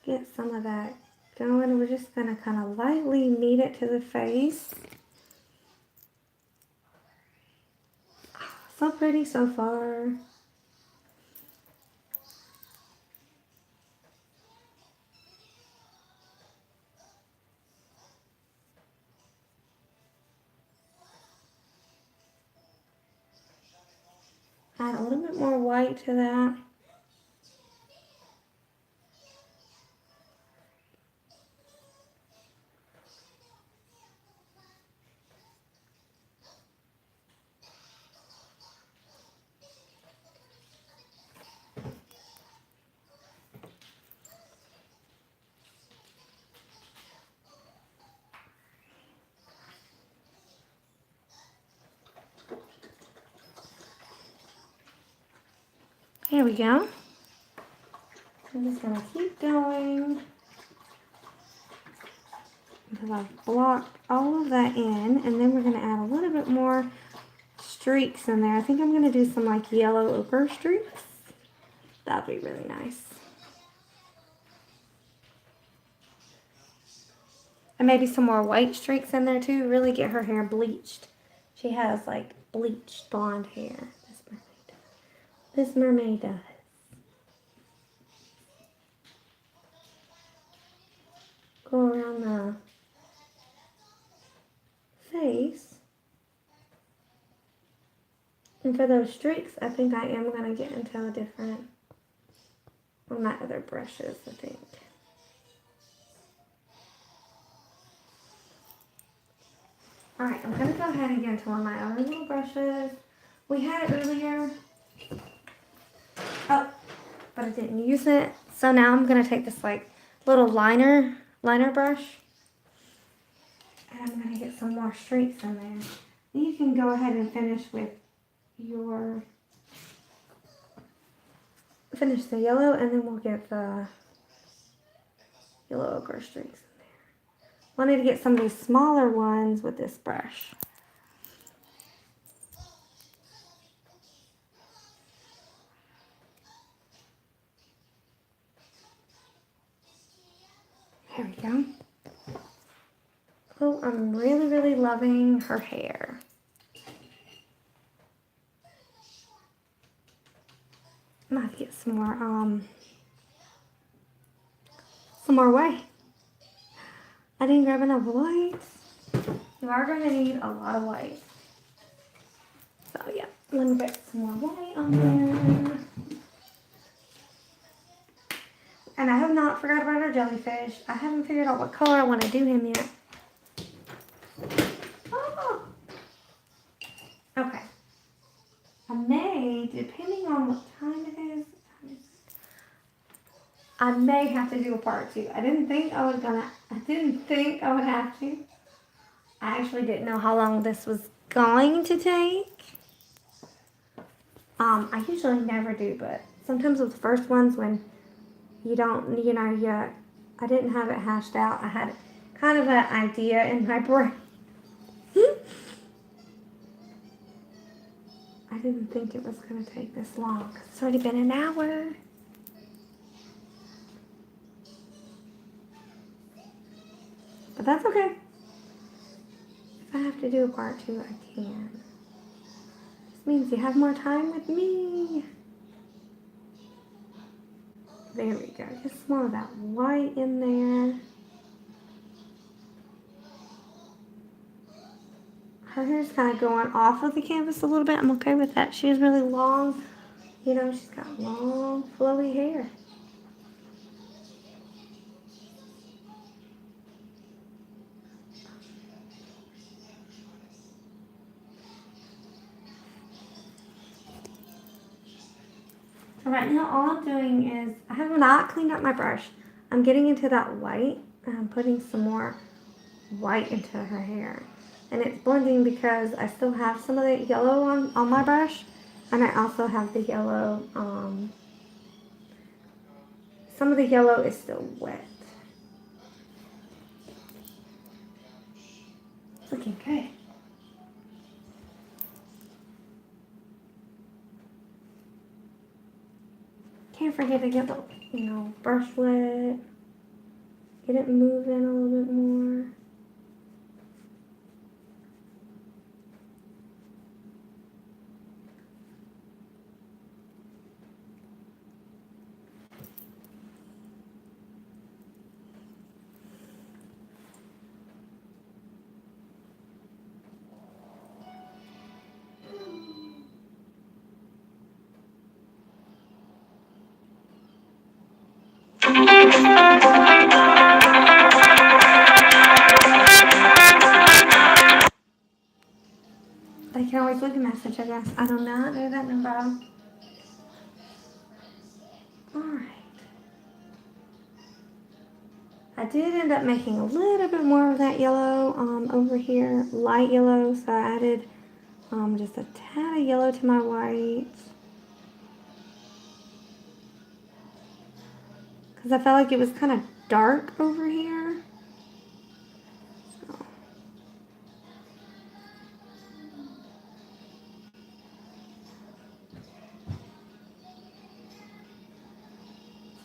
get some of that going. We're just going to kind of lightly knead it to the face. So pretty so far. Add a little bit more white to that. Here we go. I'm just going to keep going until I've blocked all of that in, and then we're going to add a little bit more streaks in there. I think I'm going to do some like yellow ochre streaks. That'd be really nice. And maybe some more white streaks in there too. Really get her hair bleached. She has like bleached blonde hair. This mermaid does. Go around the face. And for those streaks, I think I am going to get into a different, well, my other brushes, I think. Alright, I'm going to go ahead and get into one of my other little brushes. We had it earlier. Oh, but I didn't use it. So now I'm going to take this like little liner brush. And I'm going to get some more streaks in there. Then you can go ahead and finish with finish the yellow, and then we'll get the yellow ochre streaks in there. Wanted to get some of these smaller ones with this brush. There we go. Oh, I'm really, really loving her hair. I might get some more white. I didn't grab enough whites. You are going to need a lot of white. So yeah, let me get some more white on there. And I have not forgot about our jellyfish. I haven't figured out what color I want to do him yet. Oh. Okay. I may, depending on what time it is, I may have to do a part 2. I didn't think I would have to. I actually didn't know how long this was going to take. I usually never do, but sometimes with the first ones when you don't, I didn't have it hashed out. I had kind of an idea in my brain. I didn't think it was going to take this long. It's already been an hour. But that's okay. If I have to do a part 2, I can. This means you have more time with me. There we go. Just more of that white in there. Her hair's kind of going off of the canvas a little bit. I'm okay with that. She has really long, she's got long, flowy hair. So right now all I'm doing is, I have not cleaned up my brush. I'm getting into that white and I'm putting some more white into her hair. And it's blending because I still have some of the yellow on my brush. And I also have the yellow, some of the yellow is still wet. It's looking good. Can't forget to get the, brush wet. Get it moving a little bit more. They can always leave a message, I guess. I do not know that number. Alright. I did end up making a little bit more of that yellow over here, light yellow, so I added just a tad of yellow to my white. Because I felt like it was kind of dark over here. So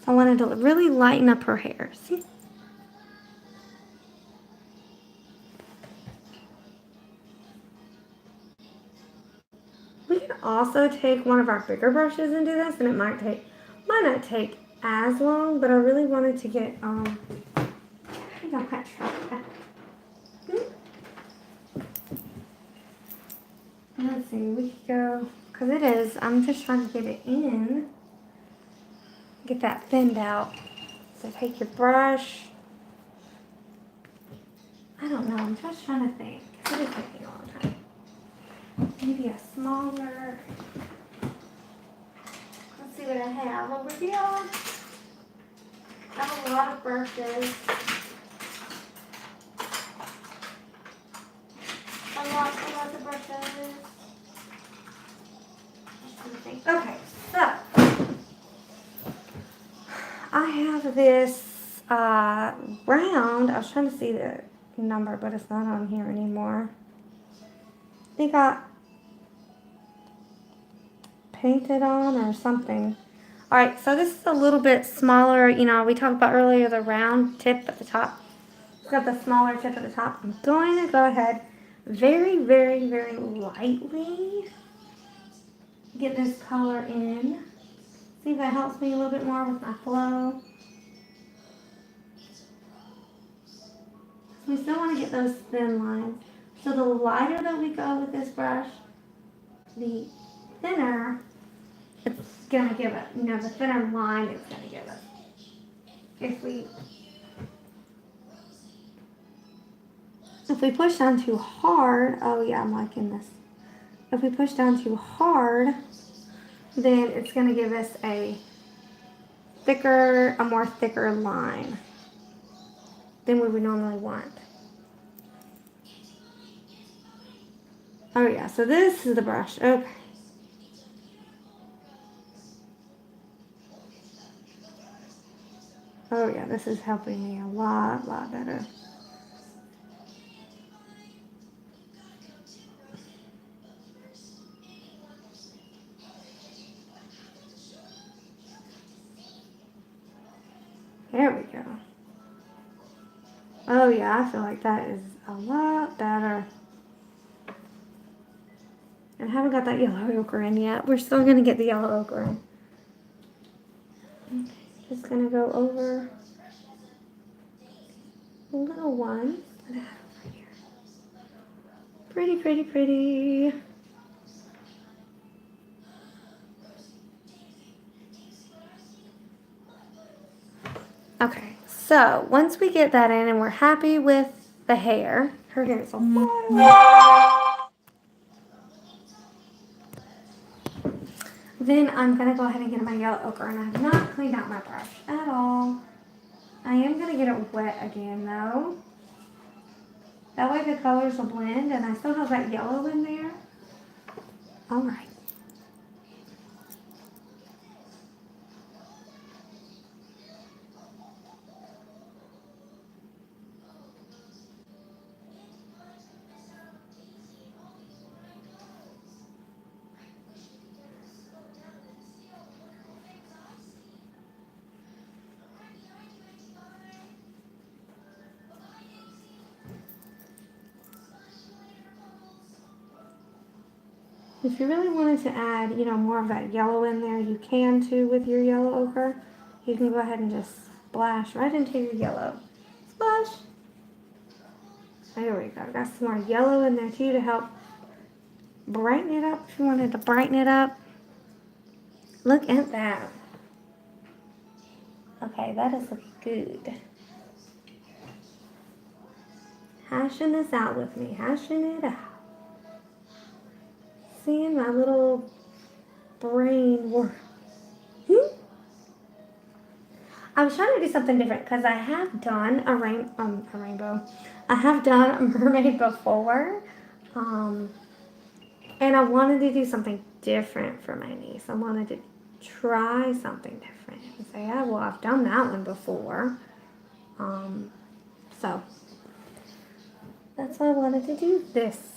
I wanted to really lighten up her hair. See? We can also take one of our bigger brushes and do this, and it might not take as long, but I really wanted to get let's see, we could go, because it is, I'm just trying to get it in, get that thinned out. So take your brush. I don't know, I'm just trying to think. It is taking a long time. Maybe a smaller. Let's see what I have over here. I have a lot of brushes. Lots of brushes. Okay, so I have this round. I was trying to see the number, but it's not on here anymore. It got painted on or something. Alright, so this is a little bit smaller. We talked about earlier the round tip at the top. It's got the smaller tip at the top. I'm going to go ahead very, very, very lightly get this color in. See if that helps me a little bit more with my flow. We still want to get those thin lines. So the lighter that we go with this brush, the thinner it's gonna give it. You know, the thinner line it's gonna give us. If we push down too hard, oh yeah, I'm liking this. If we push down too hard, then it's gonna give us a more thicker line than we would normally want. Oh yeah, so this is the brush. Okay. Oh yeah, this is helping me a lot better. There we go. Oh yeah, I feel like that is a lot better. I haven't got that yellow ochre in yet. We're still gonna get the yellow ochre in. Okay, just gonna go over a little one. Pretty, pretty, pretty. Okay, so once we get that in and we're happy with the hair, her hair is so wild. Then I'm gonna go ahead and get my yellow ochre, and I have not cleaned out my brush at all. I am gonna get it wet again though. That way the colors will blend, and I still have that yellow in there. All right. If you really wanted to add, more of that yellow in there, you can too with your yellow ochre. You can go ahead and just splash right into your yellow. Splash. There we go. Got some more yellow in there too to help brighten it up if you wanted to brighten it up. Look at that. Okay, that is looking good. Hashing this out with me. Hashing it out. Seeing my little brain work. I was trying to do something different because I have done a rainbow. I have done a mermaid before. And I wanted to do something different for my niece. I wanted to try something different and say, yeah, well, I've done that one before. So that's why I wanted to do this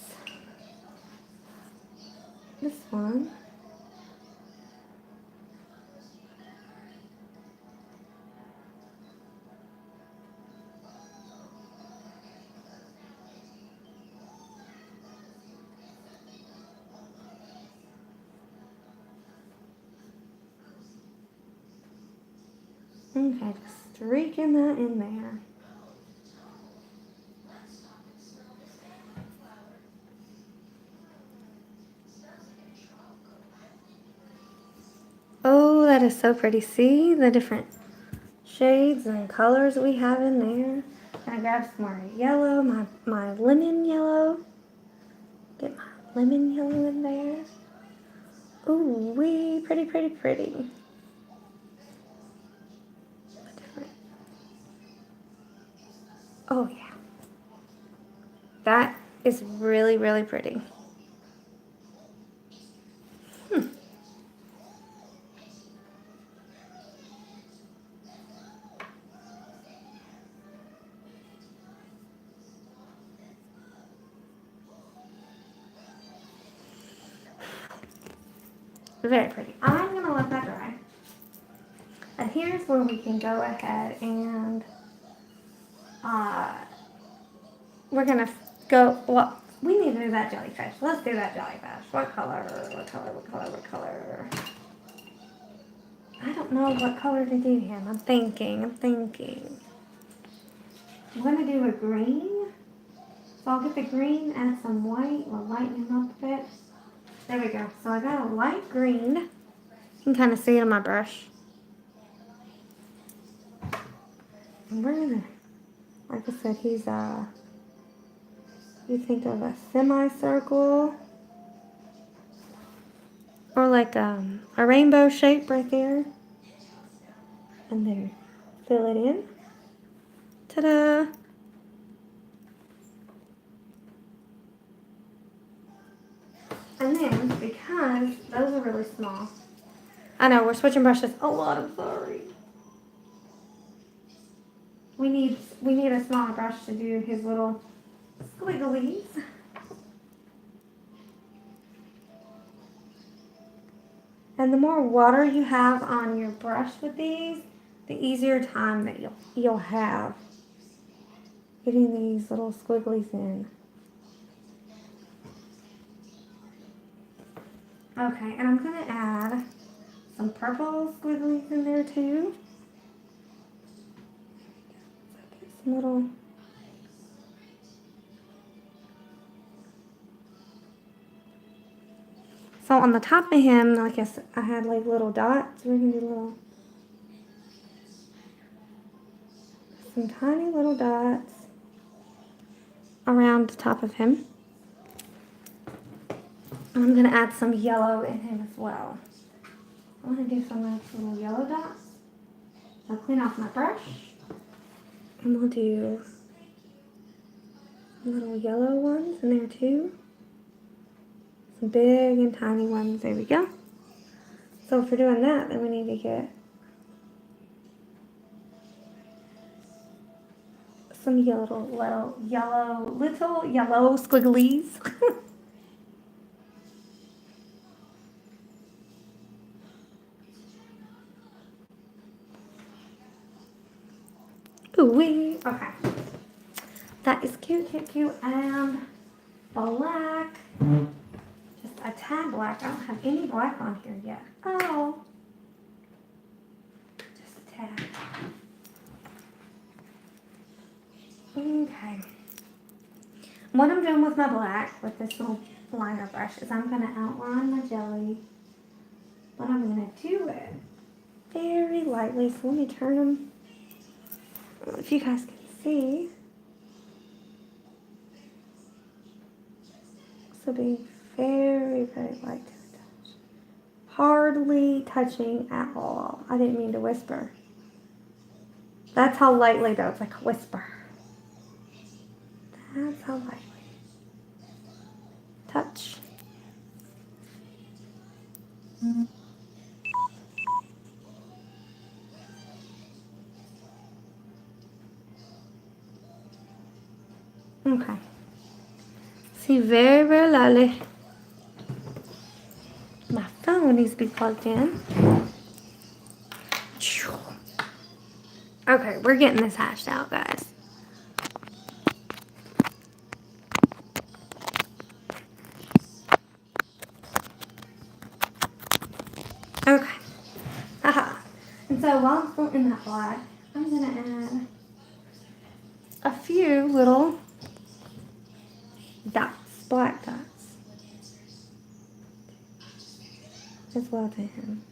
one. Okay, just streaking that in there. Oh, that is so pretty. See the different shades and colors we have in there. Gonna grab some more yellow, my lemon yellow. Get my lemon yellow in there. Ooh, wee, pretty, pretty, pretty. Oh yeah. That is really, really pretty. Very pretty. I'm gonna let that dry. And here's where we can go ahead and we're gonna go. Well, we need to do that jellyfish. Let's do that jellyfish. What color? What color? What color? What color? I don't know what color to do him. I'm thinking. I'm going to do a green. So I'll get the green, add some white, we'll lighten it up a bit. There we go. So I got a light green. You can kind of see it on my brush. And we're gonna, like I said, he's you think of a semicircle or like a rainbow shape right there. And there, fill it in. Ta-da! And then, because those are really small, I know we're switching brushes a lot. I'm sorry. We need a smaller brush to do his little squigglies. And the more water you have on your brush with these, the easier time that you'll have getting these little squigglies in. Okay, and I'm gonna add some purple squigglies in there too. Some little So on the top of him, like I had like little dots. We're gonna do some tiny little dots around the top of him. And I'm gonna add some yellow in him as well. I'm gonna do some of those little yellow dots. I'll clean off my brush. And we'll do little yellow ones in there too. Some big and tiny ones. There we go. So if we're doing that, then we need to get some little yellow squigglies. Ooh-wee. Okay. That is cute, cute, cute. And black. Just a tad black. I don't have any black on here yet. Oh. Just a tad. Okay. What I'm doing with my black, with this little liner brush, is I'm going to outline my jelly. But I'm going to do it very lightly. So let me turn them. If you guys can see. So being very, very light to the touch. Hardly touching at all. I didn't mean to whisper. That's how lightly though. It's like a whisper. That's how lightly. Touch. Okay. See, very, very lightly. My phone needs to be plugged in. Okay, we're getting this hashed out, guys. Okay. Haha. And so while I'm still in that black, I'm going to add a few little dots, black dots, as well to him.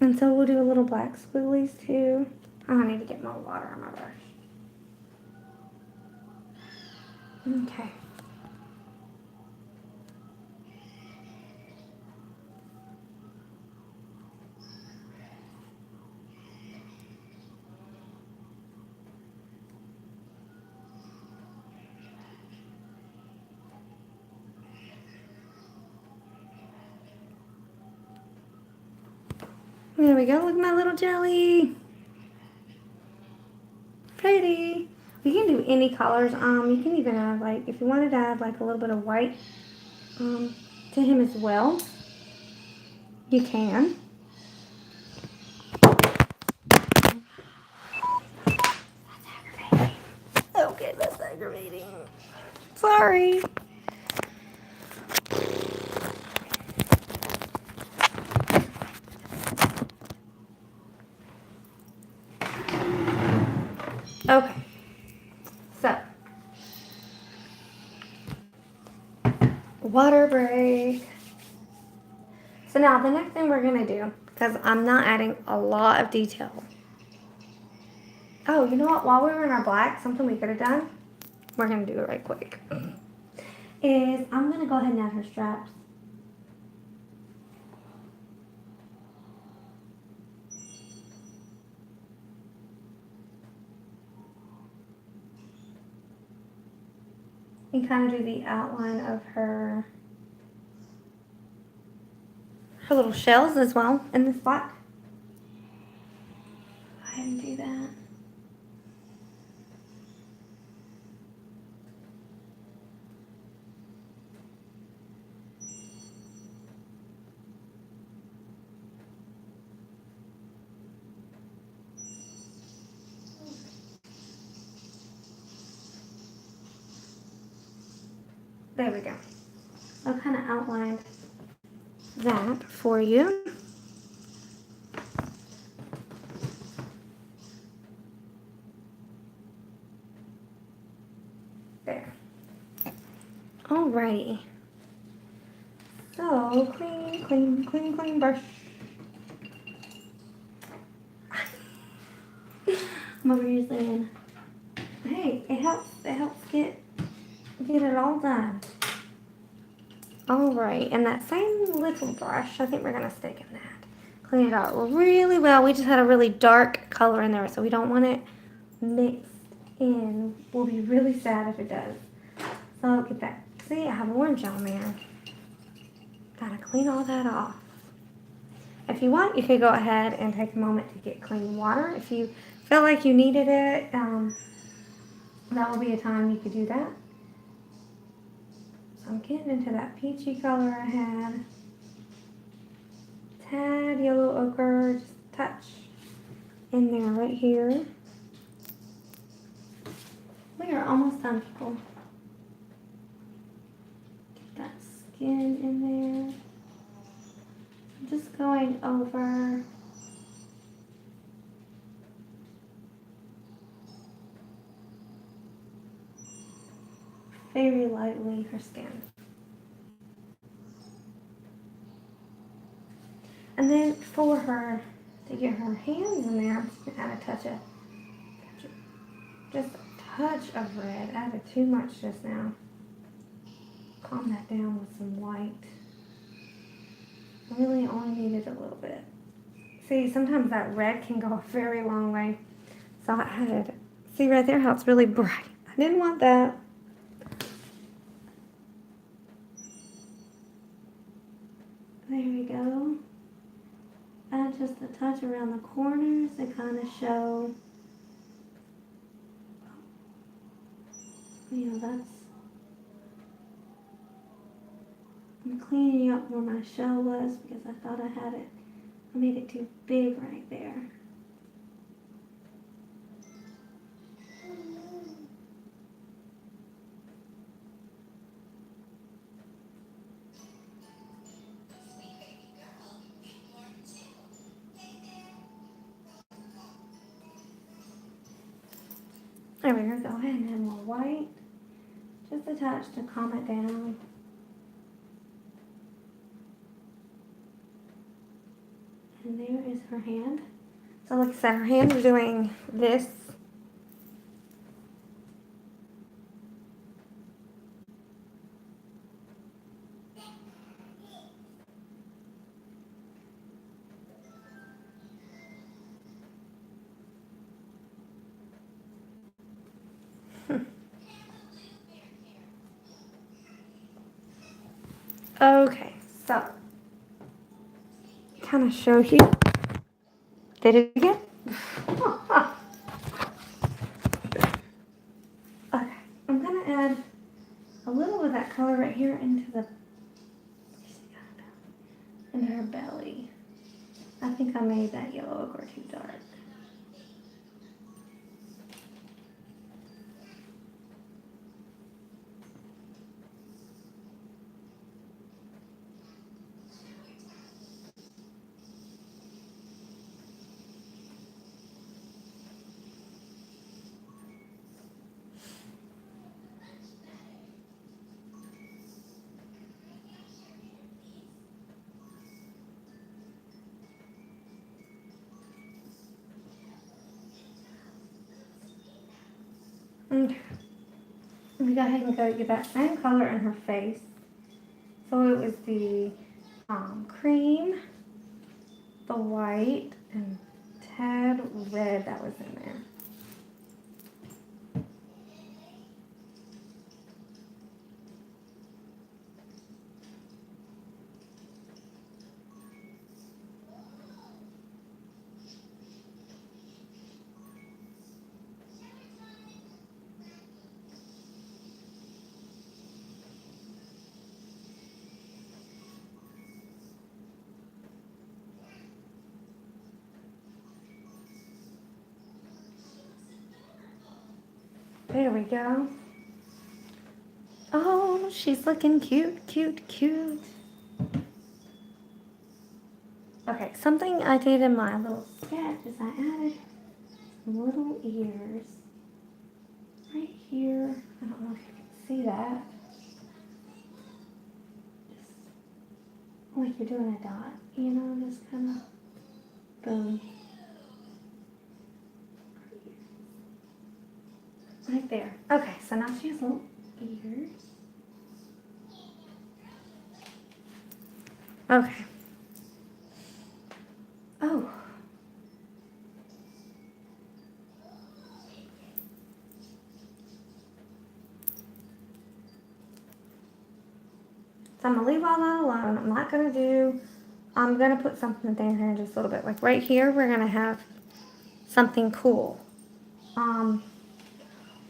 And so we'll do a little black squigglies too. Oh, I need to get more water on my brush. Okay. There we go. Look at my little jelly. Pretty. You can do any colors. You can even add, like, if you wanted to add like a little bit of white to him as well, you can. Sorry. Okay. So, water break. So now the next thing we're going to do, because I'm not adding a lot of detail. Oh, you know what? While we were in our black, something we could have done, we're going to do it right quick, is I'm going to go ahead and add her straps. And kind of do the outline of her little shells as well in this black. Go ahead and do that. There we go. So I kind of outlined that for you. There. Alrighty. So clean brush. I'm over here saying, hey, it helps get it all done. Alright, and that same little brush, I think we're gonna stick in that. Clean it out really well. We just had a really dark color in there, so we don't want it mixed in. We'll be really sad if it does. So get that. See, I have orange on there. Gotta clean all that off. If you want, you could go ahead and take a moment to get clean water. If you feel like you needed it, that will be a time you could do that. So I'm getting into that peachy color I had. Tad yellow ochre, just a touch in there right here. We are almost done, people. Get that skin in there. I'm just going over very lightly her skin. And then for her, to get her hands in there, I'm just going to add just a touch of red. I added too much just now. Calm that down with some white. I really only needed a little bit. See, sometimes that red can go a very long way. So I added, see right there how it's really bright. I didn't want that. There we go. Add just a touch around the corners to kind of show, that's, I'm cleaning up where my shell was because I thought I made it too big right there. There we go. Go ahead and add more white. Just a touch to calm it down. And there is her hand. So like I said, her hands are doing this. Okay, so kind of show you. Did it again? Okay, I'm gonna add a little of that color right here into her belly. I think I made that yellow ochre too dark. me go ahead and go get that same color in her face. So it was the cream, the white, and tad red that was in there. There we go. Oh, she's looking cute, cute, cute. Okay, something I did in my little sketch is I added some little ears right here. I don't know if you can see that. Just like you're doing a dot, you know, just kind of boom. Right there. Okay, so now she has little ears. Okay. Oh. So I'm going to leave all that alone. I'm going to put something down here in just a little bit. Like right here, we're going to have something cool.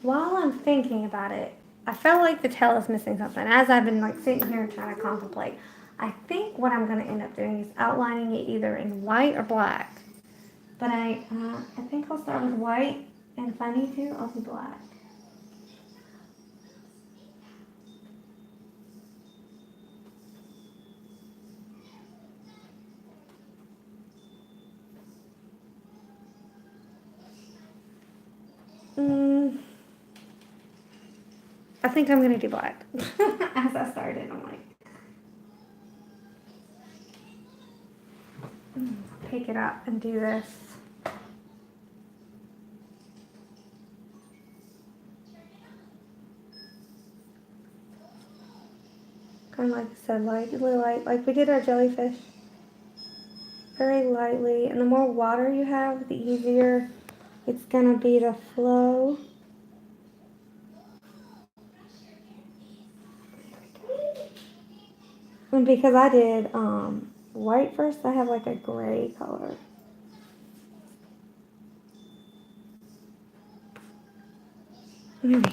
While I'm thinking about it, I felt like the tail is missing something. As I've been like sitting here trying to contemplate, I think what I'm going to end up doing is outlining it either in white or black. But I think I'll start with white, and if I need to, I'll do black. I think I'm going to do black. As I started, I'm like, pick it up and do this. Kind of like I said, lightly light, like we did our jellyfish. Very lightly, and the more water you have, the easier it's going to be to flow. And because I did white first, I have like a gray color. There we go.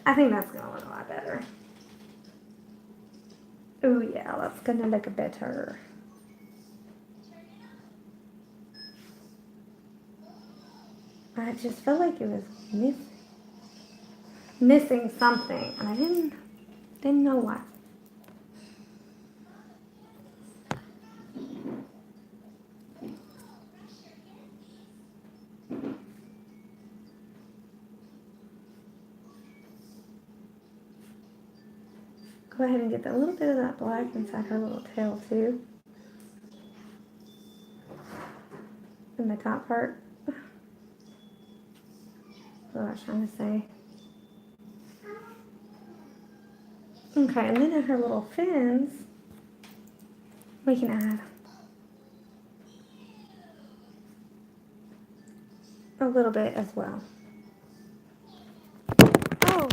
I think that's going to look a lot better. Oh yeah, that's going to look better. I just felt like it was missing something, and I didn't know what. Go ahead and get a little bit of that black inside her little tail too. In the top part. What I was trying to say. Okay, and then in her little fins, we can add a little bit as well. Oh,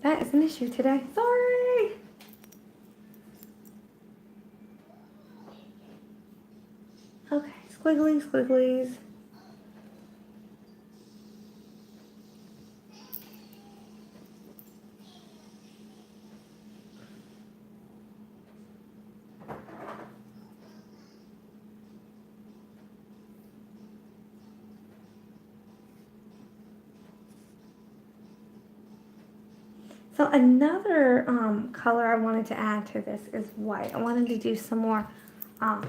that is an issue today. Sorry. Okay, squiggly squigglies. So another color I wanted to add to this is white. I wanted to do some more of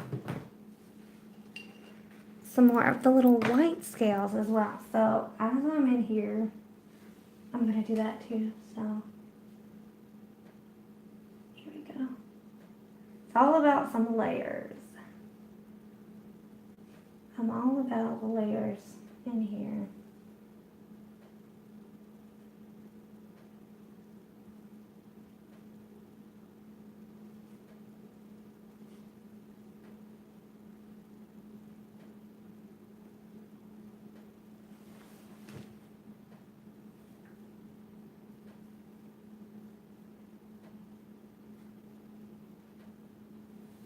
the little white scales as well. So as I'm in here, I'm going to do that too. So here we go. It's all about some layers. I'm all about the layers in here.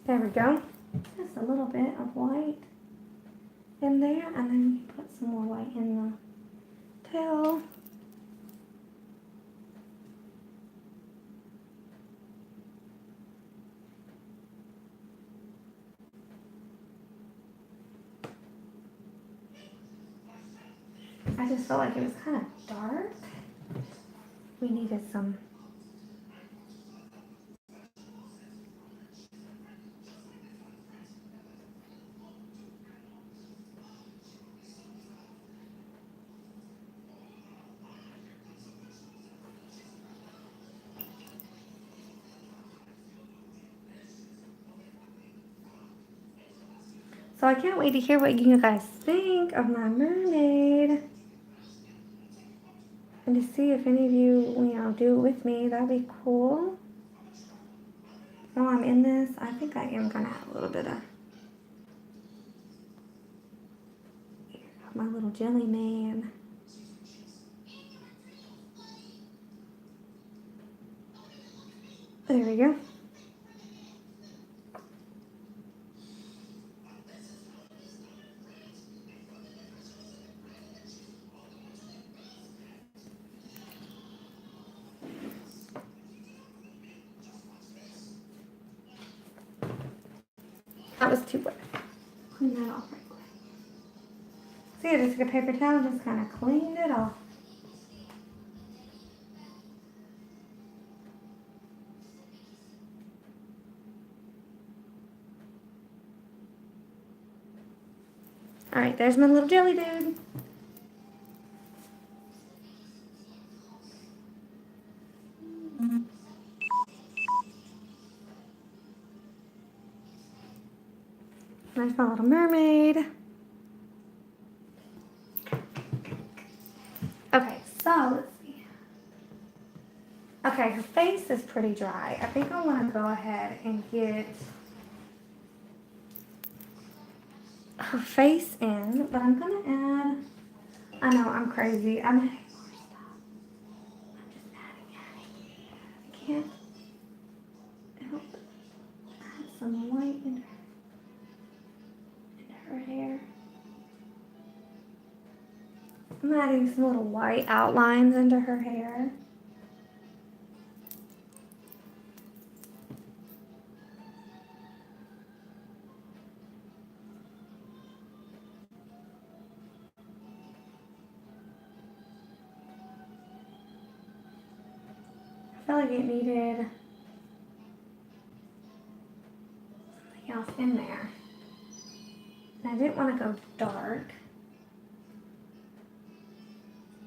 There we go. Just a little bit of white in there, and then you put some more white in the tail. I just felt like it was kind of dark. We needed some. So I can't wait to hear what you guys think of my mermaid. And to see if any of you, do it with me. That'd be cool. While I'm in this, I think I am going to add a little bit of my little jelly man. There we go. That was too wet. Clean that off right quick. See, I just took a paper towel and just kind of cleaned it off. All right, there's my little jelly dude. There's my little mermaid. Okay, so let's see. Okay, her face is pretty dry. I think I want to go ahead and get her face in, but I'm going to add, I know, I'm crazy. I'm adding more stuff. I'm just adding. I can't help it. Add some white in her hair. I'm adding some little white outlines into her hair. I felt like it needed something else in there. And I didn't want to go dark.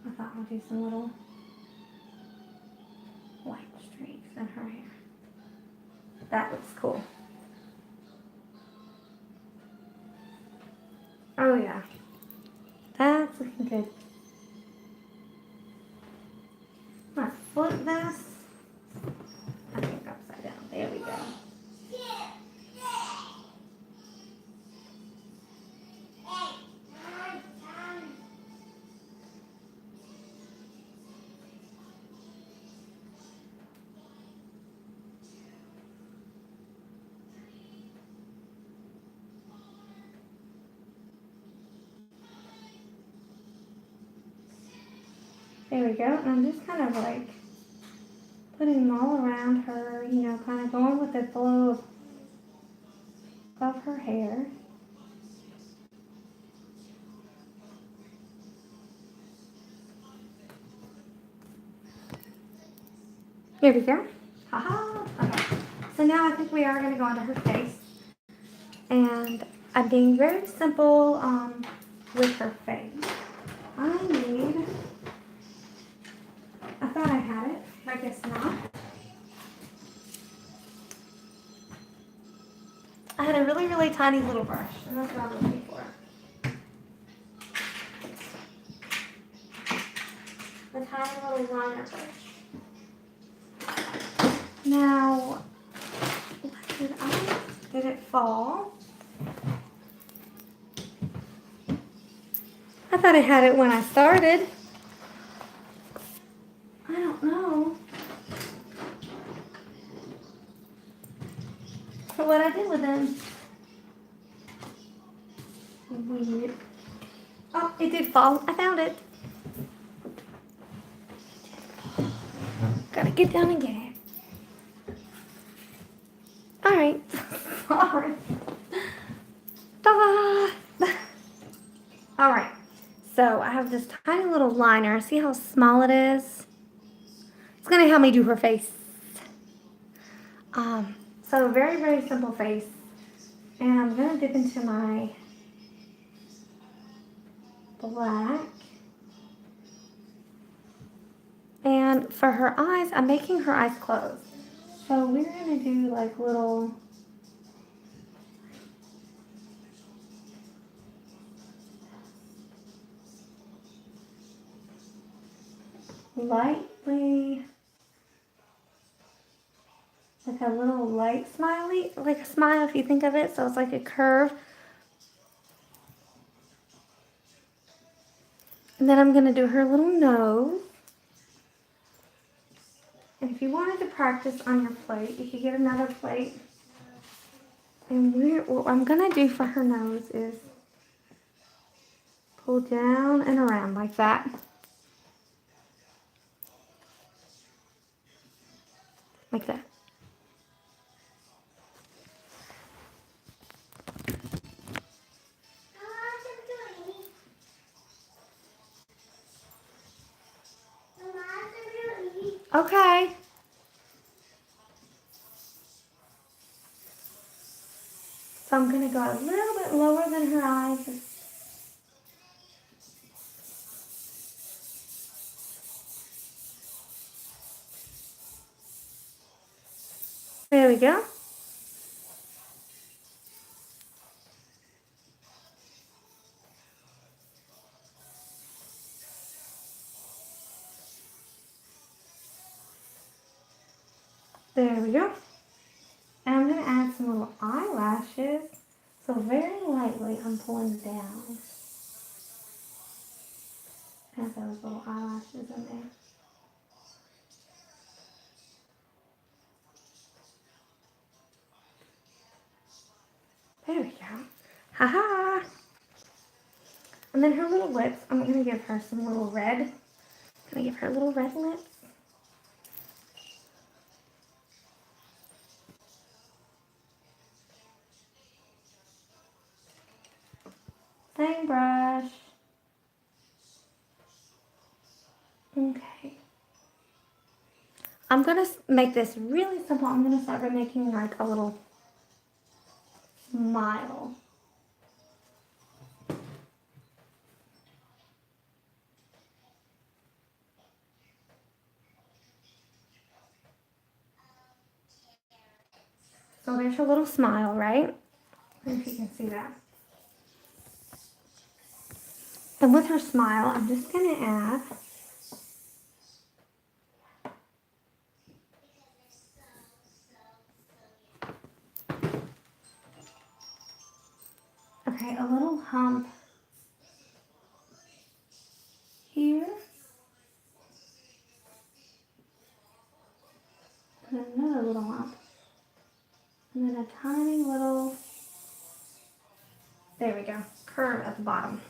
I thought I'd do some little white streaks in her hair. That looks cool. Oh yeah. That's looking good. I'm gonna flip this. I think upside down. There we go. There we go. And I'm just kind of like putting them all around her, kind of going with the flow of her hair. Here we go. Haha. Okay. So now I think we are going to go into her face. And I'm being very simple with her face. I thought I had it. I guess not. I had a really, really tiny little brush. And that's what I'm looking for. A tiny little liner brush. Now, did it fall? I thought I had it when I started. I don't know. what I did with them. Weird. Oh, it did fall. I found it. Gotta get down and get it. Alright. Sorry. Ta-da! Alright. So I have this tiny little liner. See how small it is? It's gonna help me do her face. So very, very simple face. And I'm gonna dip into my black. And for her eyes, I'm making her eyes closed. So we're gonna do like little lightly, like a little light smiley, like a smile if you think of it. So it's like a curve. And then I'm going to do her little nose. And if you wanted to practice on your plate, you could get another plate. And what I'm going to do for her nose is pull down and around like that. Like that. Okay. So I'm going to go a little bit lower than her eyes. There we go. There we go. And I'm going to add some little eyelashes. So very lightly, I'm pulling down. Add those little eyelashes in there. There we go. Ha-ha! And then her little lips, I'm going to give her some little red. I'm going to give her little red lips. Same brush. Okay. I'm going to make this really simple. I'm going to start by making like a little smile. So there's her little smile, right? I don't know if you can see that. And with her smile, I'm just going to add a little hump here. And another little hump. And then a tiny little, there we go, curve at the bottom.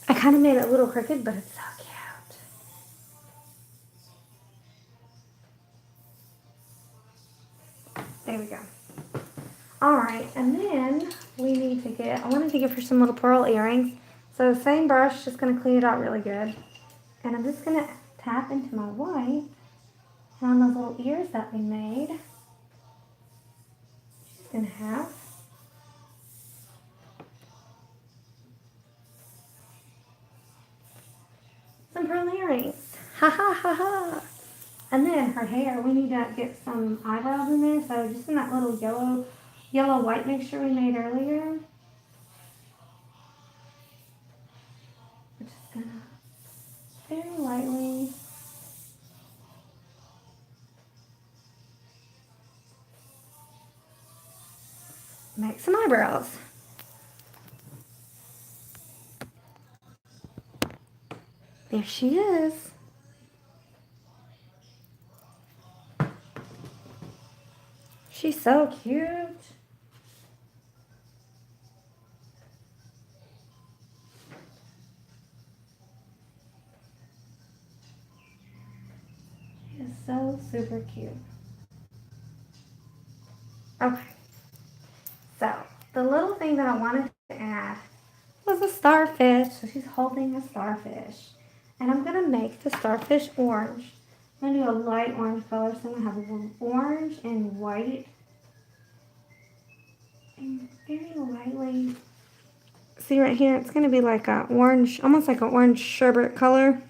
I kind of made it a little crooked, but it's so cute. There we go. All right, and then we need to I wanted to give her some little pearl earrings. So same brush, just gonna clean it out really good. And I'm just gonna tap into my white on those little ears that we made. She's gonna have some pearl earrings. Ha ha ha ha. And then her hair, we need to get some eyebrows in there. So just in that little yellow white mixture we made earlier. We're just gonna very lightly make some eyebrows. There she is. She's so cute. She is so super cute. Okay. So, the little thing that I wanted to add was a starfish. So she's holding a starfish. And I'm going to make the starfish orange. I'm going to do a light orange color. So I'm going to have a little orange and white. And very lightly. See right here, it's going to be like a orange, almost like an orange sherbet color.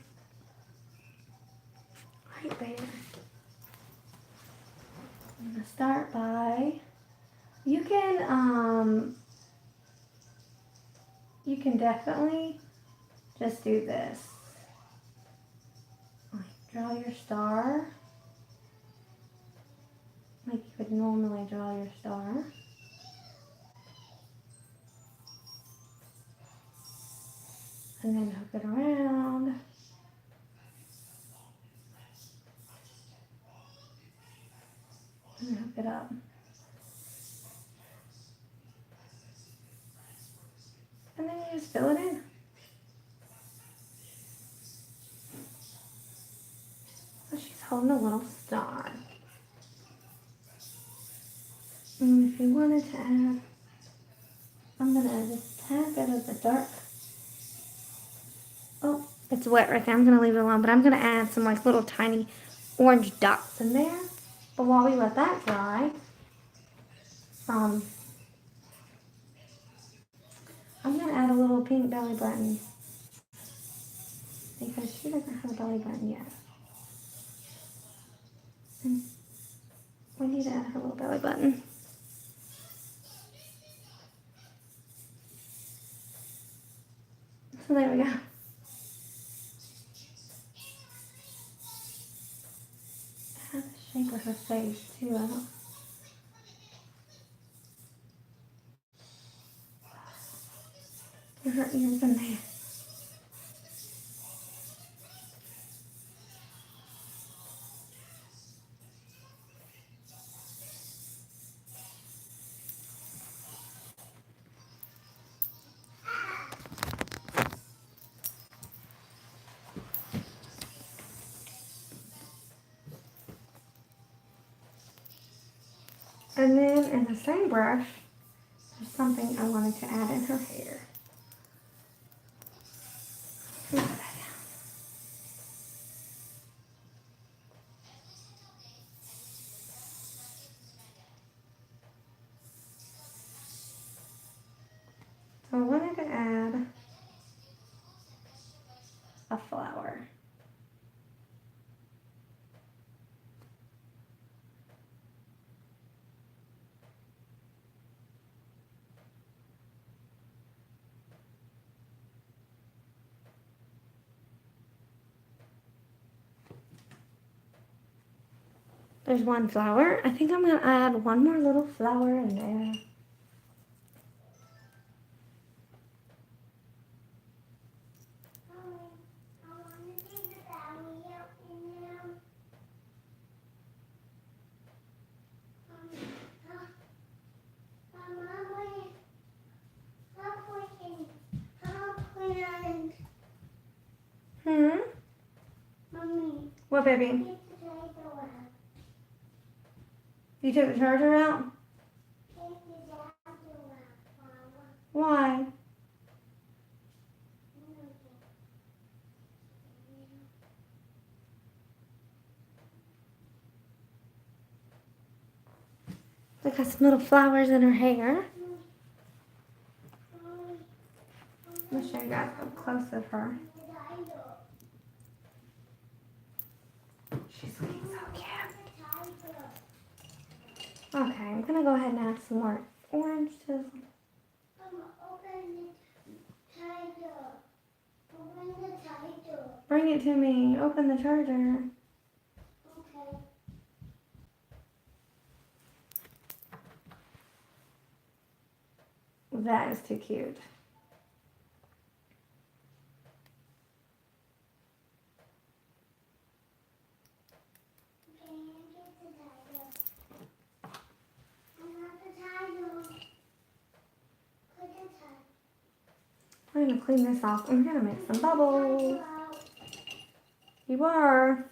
Right there. I'm going to start by, you can definitely just do this. Like draw your star. Like you would normally draw your star. And then hook it around. And hook it up. And then you just fill it in. So she's holding a little star. And if you wanted to add, I'm going to add a tad bit of the dark. Oh, it's wet right there. I'm going to leave it alone. But I'm going to add some like little tiny orange dots in there. But while we let that dry, I'm going to add a little pink belly button. Because she doesn't have a belly button yet. And we need to add her little belly button. So there we go. Add the shape of her face too. I don't. Get her ears in there. And then in the same brush, there's something I wanted to add in her hair. Put that down. So I wanted to add a flower. There's one flower. I think I'm going to add one more little flower in there. Hmm? Mommy, What, baby? take the potato out. You took the charger out? Take the potato out, Mama. Why? Look at some little flowers in her hair. Let me show you guys up close of her. She's looking so cute. Okay, I'm gonna go ahead and add some more orange to this. Open the tiger. Open the tiger. Bring it to me. Open the charger. Okay. That is too cute. I'm gonna clean this off. I'm gonna make some bubbles. You are.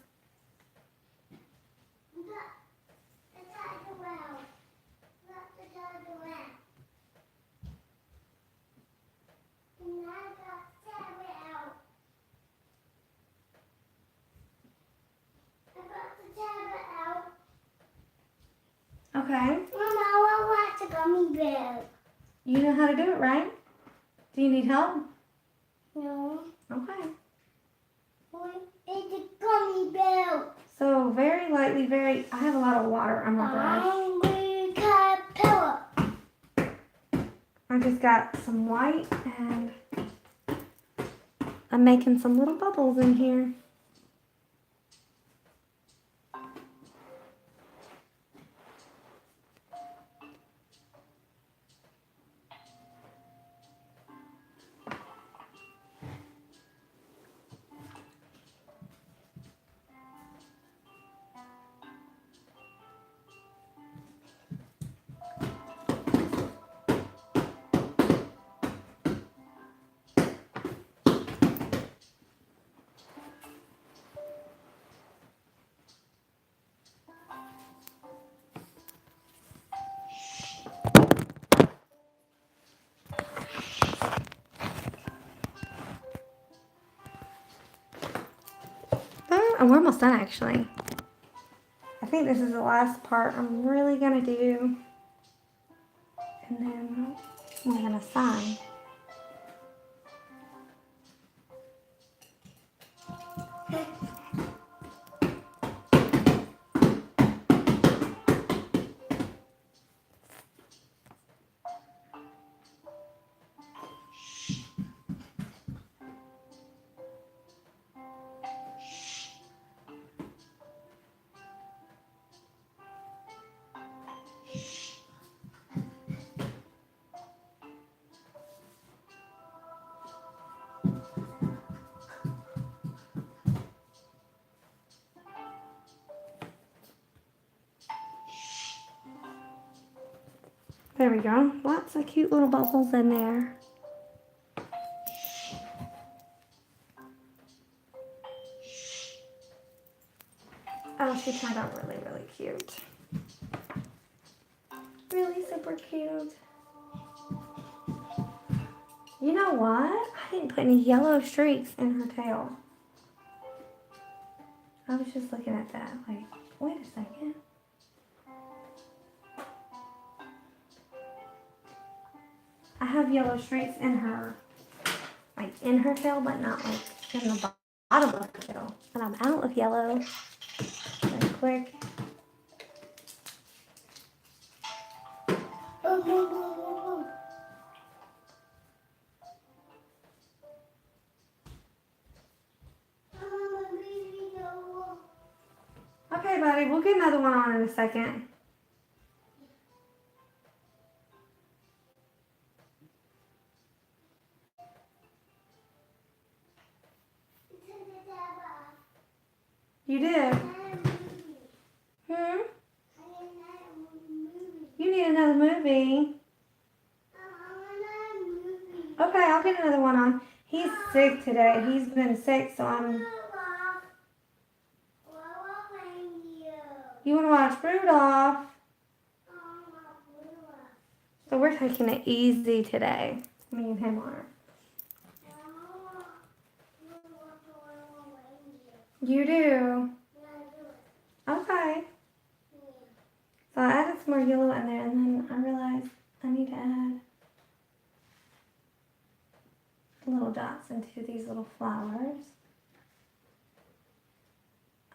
Okay. Mama, I want a gummy bear. You know how to do it, right? Do you need help? No. Okay. It's a gummy bear. So very lightly, I have a lot of water on my brush. Hungry caterpillar. I just got some white and I'm making some little bubbles in here. And we're almost done actually. I think this is the last part I'm really gonna do. And then we're gonna sign. There we go. Lots of cute little bubbles in there. Oh, she turned out really, really cute. Really super cute. You know what? I didn't put any yellow streaks in her tail. I was just looking at that like, wait a second. I have yellow streaks in her, like in her tail, but not like in the bottom of her tail. And I'm out of yellow. Very quick. Okay, buddy, we'll get another one on in a second. You did? Hmm? You need another movie. Okay, I'll get another one on. He's sick today. He's been sick, so I'm... You want to watch Rudolph? So we're taking it easy today. Me and him are. You do? Okay. So I added some more yellow in there, and then I realized I need to add little dots into these little flowers.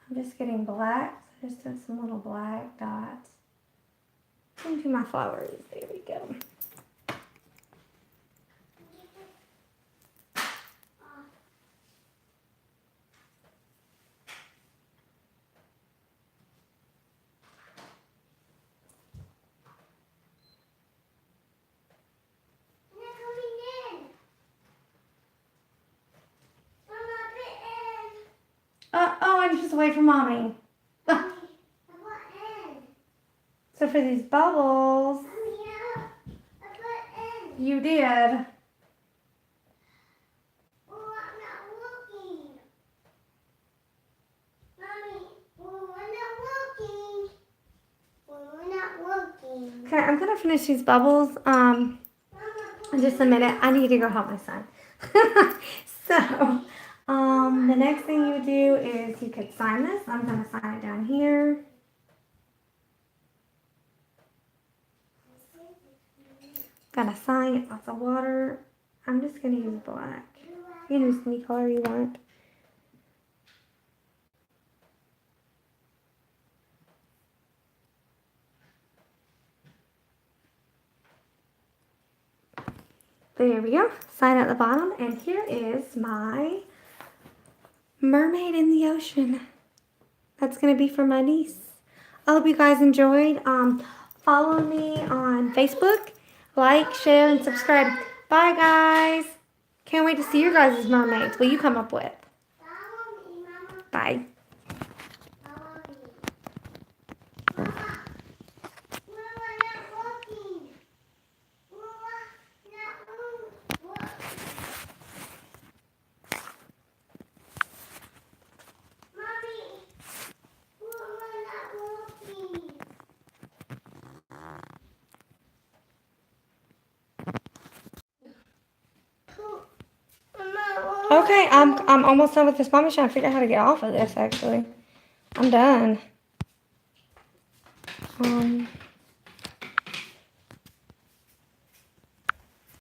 I'm just getting black, so just doing some little black dots into my flowers. There we go. Oh, I'm just away from mommy. So for these bubbles, you did. Okay, I'm gonna finish these bubbles in just a minute. I need to go help my son. So, the next thing you would do is you could sign this. I'm gonna sign it down here. Gonna sign it, lots of water. I'm just gonna use black. You can use any color you want. There we go. Sign at the bottom, and here is my mermaid in the ocean. That's gonna be for my niece. I hope you guys enjoyed. Follow me on Facebook, like, share, and subscribe. Bye, guys. Can't wait to see your guys' mermaids. What you come up with? Bye. Okay, I'm almost done with this. Mommy's trying to figure out how to get off of this, actually. I'm done.